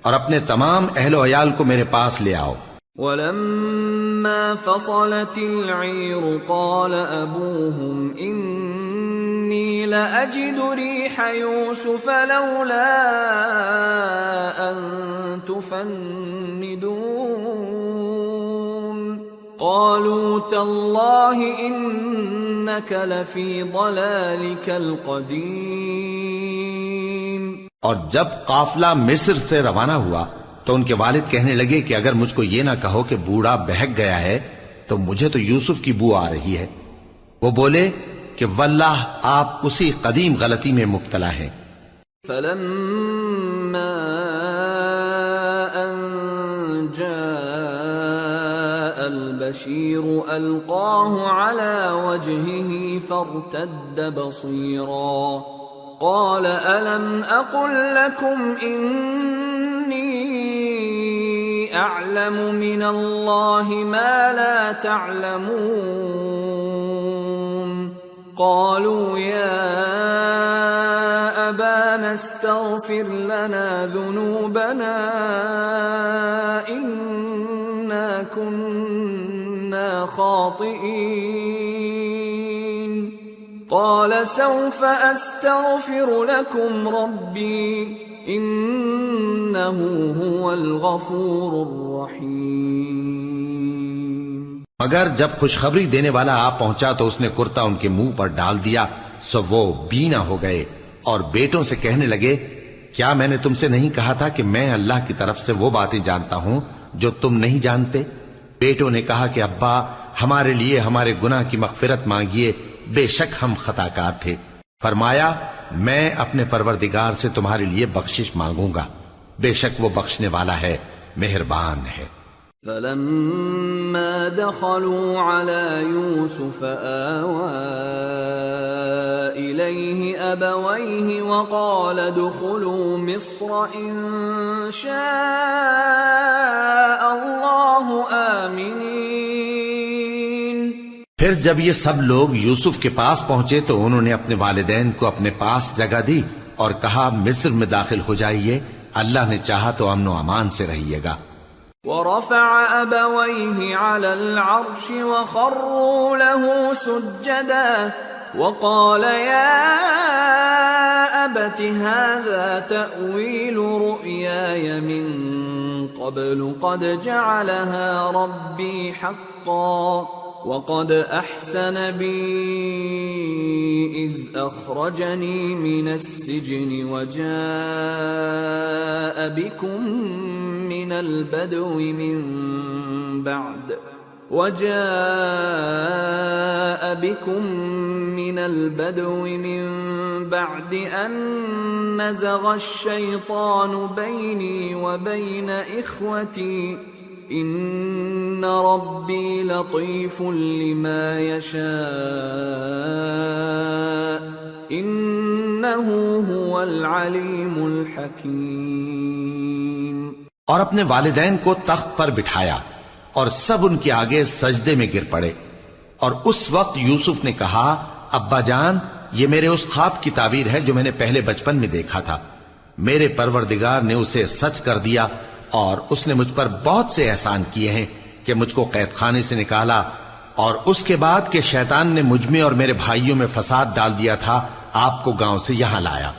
اور اپنے تمام اہل و عیال کو میرے پاس لے آؤ. وَلَمَّا فَصَلَتِ الْعِيرُ قَالَ أَبُوهُمْ إِنِّي لَأَجِدُ رِيحَ يُوسُفَ لَوْلَا أَن تُفَنِّدُونَ قَالُوا تَاللَّهِ إِنَّكَ لَفِي ضَلَالِكَ الْقَدِيمِ. اور جب قافلہ مصر سے روانہ ہوا تو ان کے والد کہنے لگے کہ اگر مجھ کو یہ نہ کہو کہ بوڑھا بہک گیا ہے تو مجھے تو یوسف کی بو آ رہی ہے. وہ بولے کہ واللہ آپ اسی قدیم غلطی میں مبتلا ہیں. فَلَمَّا أَن جَاءَ الْبَشِيرُ أَلْقَاهُ عَلَى وَجْهِهِ فَارْتَدَّ بَصِيرًا قَالَ أَلَمْ أَقُلْ لَكُمْ إِنِّي أَعْلَمُ مِنَ اللَّهِ مَا لَا تَعْلَمُونَ قَالُوا يَا أَبَانَا اسْتَغْفِرْ لَنَا ذُنُوبَنَا إِنَّا كُنَّا خَاطِئِينَ قَالَ سَوْفَ أَسْتَغْفِرُ لَكُمْ رَبِّي إِنَّهُ هُوَ الْغَفُورُ الرَّحِيمُ. مگر جب خوشخبری دینے والا آ پہنچا تو اس نے کرتا ان کے منہ پر ڈال دیا، سو وہ بینا ہو گئے اور بیٹوں سے کہنے لگے کیا میں نے تم سے نہیں کہا تھا کہ میں اللہ کی طرف سے وہ باتیں جانتا ہوں جو تم نہیں جانتے؟ بیٹوں نے کہا کہ ابا ہمارے لیے ہمارے گناہ کی مغفرت مانگیے، بے شک ہم خطاکار تھے. فرمایا میں اپنے پروردگار سے تمہارے لیے بخشش مانگوں گا، بے شک وہ بخشنے والا ہے، مہربان ہے. فَلَمَّا دَخَلُوا عَلَى يُوسُفَ آوَى إِلَيْهِ أَبَوَيْهِ وَقَالَ ادْخُلُوا مِصْرَ إِن شَاءَ اللَّهُ آمِنِينَ. پھر جب یہ سب لوگ یوسف کے پاس پہنچے تو انہوں نے اپنے والدین کو اپنے پاس جگہ دی اور کہا مصر میں داخل ہو جائیے، اللہ نے چاہا تو امن و امان سے رہیے گا. وَرَفَعَ أَبَوَيْهِ عَلَى الْعَرْشِ وَخَرُّوا لَهُ سُجَّدًا وَقَالَ يَا أَبَتِ هَذَا تَأْوِيلُ رُؤْيَايَ مِن قَبْلُ قَدْ جَعَلَهَا رَبِّي حَقًّا وَقَدْ أَحْسَنَ بِي إِذْ أَخْرَجَنِي مِنَ السِّجْنِ وَجَاءَ بِكُم مِّنَ الْبَدْوِ مِن وجاء بكم من البدو من بعد أن نزغ الشيطان بيني وبين إخوتي إن ربي لطيف لما يشاء إنه هو العليم الحكيم۔ اور اپنے والدین کو تخت پر بٹھایا اور سب ان کے آگے سجدے میں گر پڑے، اور اس وقت یوسف نے کہا، ابا جان، یہ میرے اس خواب کی تعبیر ہے جو میں نے پہلے بچپن میں دیکھا تھا۔ میرے پروردگار نے اسے سچ کر دیا، اور اس نے مجھ پر بہت سے احسان کیے ہیں کہ مجھ کو قید خانے سے نکالا، اور اس کے بعد کہ شیطان نے مجھ میں اور میرے بھائیوں میں فساد ڈال دیا تھا، آپ کو گاؤں سے یہاں لایا۔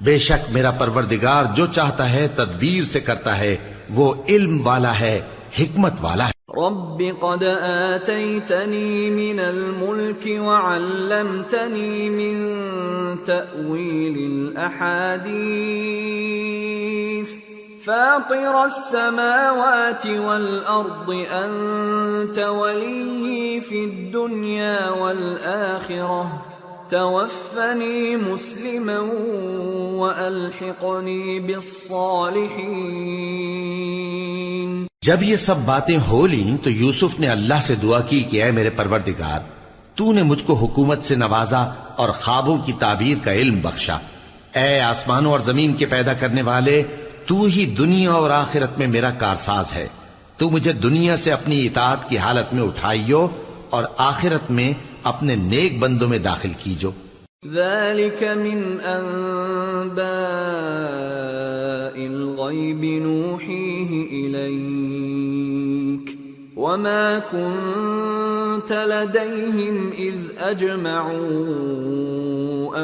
بے شک میرا پروردگار جو چاہتا ہے تدبیر سے کرتا ہے، وہ علم والا ہے، حکمت والا ہے۔ رب قد آتيتني من الملك وعلمتني من تأويل الأحاديث فاطر السماوات والأرض أنت ولي في الدنيا والآخرة توفني مسلما وألحقني بالصالحين۔ جب یہ سب باتیں ہو لیں تو یوسف نے اللہ سے دعا کی کہ اے میرے پروردگار، تو نے مجھ کو حکومت سے نوازا اور خوابوں کی تعبیر کا علم بخشا۔ اے آسمانوں اور زمین کے پیدا کرنے والے، تو ہی دنیا اور آخرت میں میرا کارساز ہے۔ تو مجھے دنیا سے اپنی اطاعت کی حالت میں اٹھائیو اور آخرت میں اپنے نیک بندوں میں داخل کیجو۔ ذلك من أنباء الغيب نوحيه إليك وما كنت لديهم إذ أجمعوا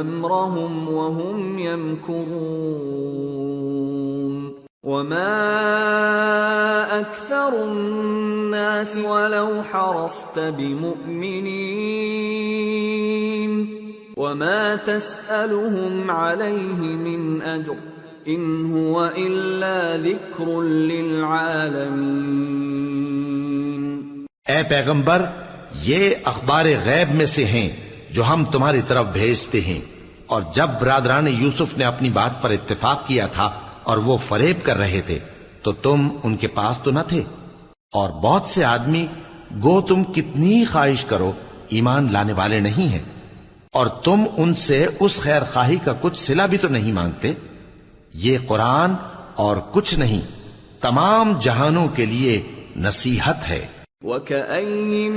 أمرهم وهم يمكرون وما أكثر الناس ولو حرصت بمؤمنين وما تسألهم عليه من أجر إن هو إلا ذكر للعالمين۔ اے پیغمبر، یہ اخبار غیب میں سے ہیں جو ہم تمہاری طرف بھیجتے ہیں، اور جب برادران یوسف نے اپنی بات پر اتفاق کیا تھا اور وہ فریب کر رہے تھے تو تم ان کے پاس تو نہ تھے، اور بہت سے آدمی گو تم کتنی خواہش کرو ایمان لانے والے نہیں ہیں، اور تم ان سے اس خیر خواہی کا کچھ صلہ بھی تو نہیں مانگتے۔ یہ قرآن اور کچھ نہیں، تمام جہانوں کے لیے نصیحت ہے۔ وَكَأَيِّن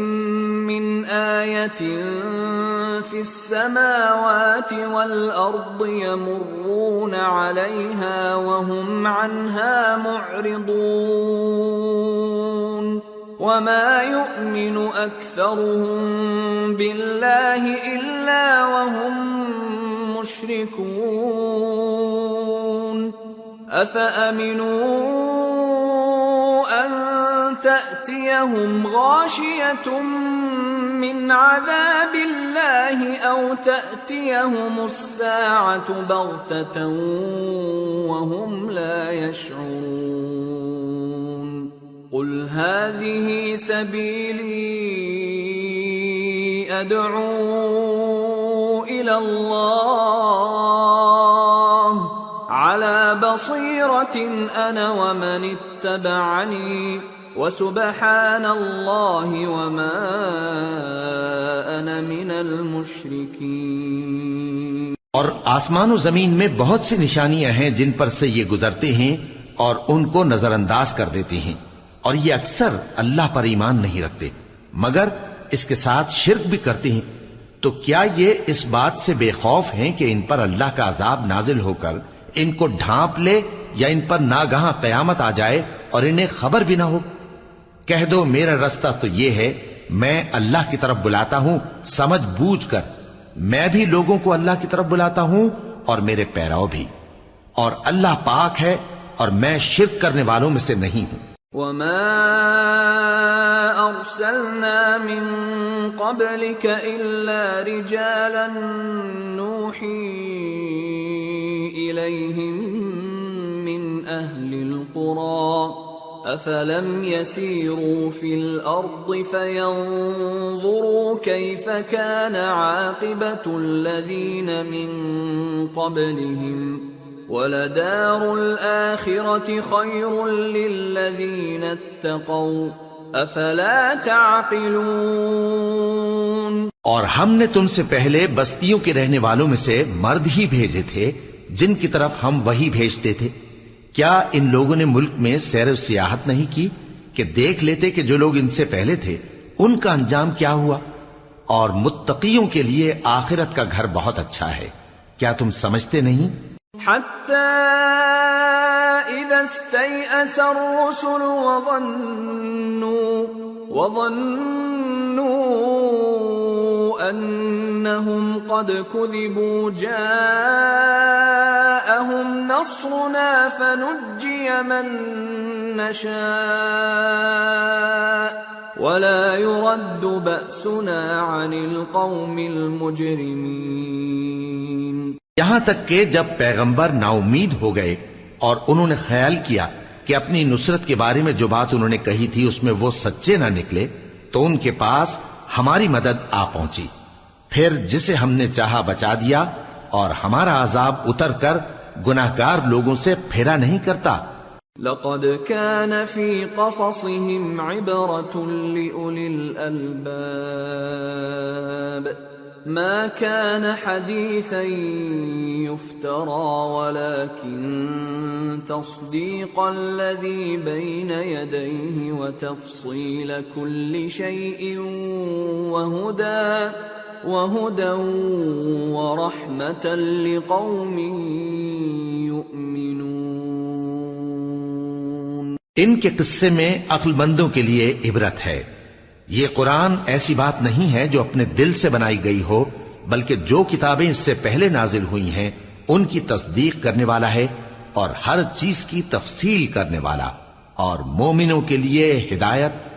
مِّنْ آيَةٍ فِي السَّمَاوَاتِ وَالْأَرْضِ يَمُرُّونَ عَلَيْهَا وَهُمْ عَنْهَا مُعْرِضُونَ وَمَا يُؤْمِنُ أَكْثَرُهُم بِاللَّهِ إِلَّا وَهُم مُشْرِكُونَ أَفَأَمِنُوا أَن تَأْتِيَهُمْ غَاشِيَةٌ مِّنْ عَذَابِ اللَّهِ أَوْ تَأْتِيَهُمُ السَّاعَةُ بَغْتَةً وَهُمْ لَا يَشْعُرُونَ قُلْ هَٰذِهِ سَبِيلِي أَدْعُو إِلَى اللَّهِ عَلَى بَصِيرَةٍ أَنَا وَمَنِ اتَّبَعَنِي وَسُبْحَانَ اللَّهِ وَمَا أَنَا مِنَ الْمُشْرِكِينَ۔ اور آسمان و زمین میں بہت سی نشانیاں ہیں جن پر سے یہ گزرتے ہیں اور ان کو نظر انداز کر دیتے ہیں، اور یہ اکثر اللہ پر ایمان نہیں رکھتے مگر اس کے ساتھ شرک بھی کرتے ہیں۔ تو کیا یہ اس بات سے بے خوف ہیں کہ ان پر اللہ کا عذاب نازل ہو کر ان کو ڈھانپ لے، یا ان پر ناگہاں قیامت آ جائے اور انہیں خبر بھی نہ ہو؟ کہہ دو میرا رستہ تو یہ ہے، میں اللہ کی طرف بلاتا ہوں سمجھ بوجھ کر، میں بھی لوگوں کو اللہ کی طرف بلاتا ہوں اور میرے پیراؤ بھی، اور اللہ پاک ہے اور میں شرک کرنے والوں میں سے نہیں ہوں۔ وَمَا أَرْسَلْنَا مِن قَبْلِكَ إِلَّا رِجَالًا نُوحِي إِلَيْهِم مِّنْ أَهْلِ الْقُرَىٰ أفلم يسيروا في الأرض فينظروا كيف كان عاقبة الذين من قبلهم ولدار الآخرة خير للذين اتقوا أفلا تعقلون۔ اور ہم نے تم سے پہلے بستیوں کے رہنے والوں میں سے مرد ہی بھیجے تھے جن کی طرف ہم وحی بھیجتے تھے۔ کیا ان لوگوں نے ملک میں سیر و سیاحت نہیں کی کہ دیکھ لیتے کہ جو لوگ ان سے پہلے تھے ان کا انجام کیا ہوا؟ اور متقیوں کے لیے آخرت کا گھر بہت اچھا ہے، کیا تم سمجھتے نہیں؟ حتى إذا استيأس الرسل وظنوا أنهم قد كذبوا جاءهم نصرنا فنجي من نشاء ولا يرد بأسنا عن القوم المجرمين۔ یہاں تک کہ جب پیغمبر نا امید ہو گئے اور انہوں نے خیال کیا کہ اپنی نصرت کے بارے میں جو بات انہوں نے کہی تھی اس میں وہ سچے نہ نکلے تو ان کے پاس ہماری مدد آ پہنچی، پھر جسے ہم نے چاہا بچا دیا، اور ہمارا عذاب اتر کر گناہگار لوگوں سے پھیرا نہیں کرتا۔ لقد كان في قصصهم عبرة لأولي الألباب ما كان حديثا يفترى ولكن تصديق الذي بين يديه وتفصيل كل شيء وهدى ورحمة لقوم يؤمنون۔ ان کے قصے میں عقل مندوں کے لیے عبرت ہے۔ یہ قرآن ایسی بات نہیں ہے جو اپنے دل سے بنائی گئی ہو، بلکہ جو کتابیں اس سے پہلے نازل ہوئی ہیں ان کی تصدیق کرنے والا ہے اور ہر چیز کی تفصیل کرنے والا، اور مومنوں کے لیے ہدایت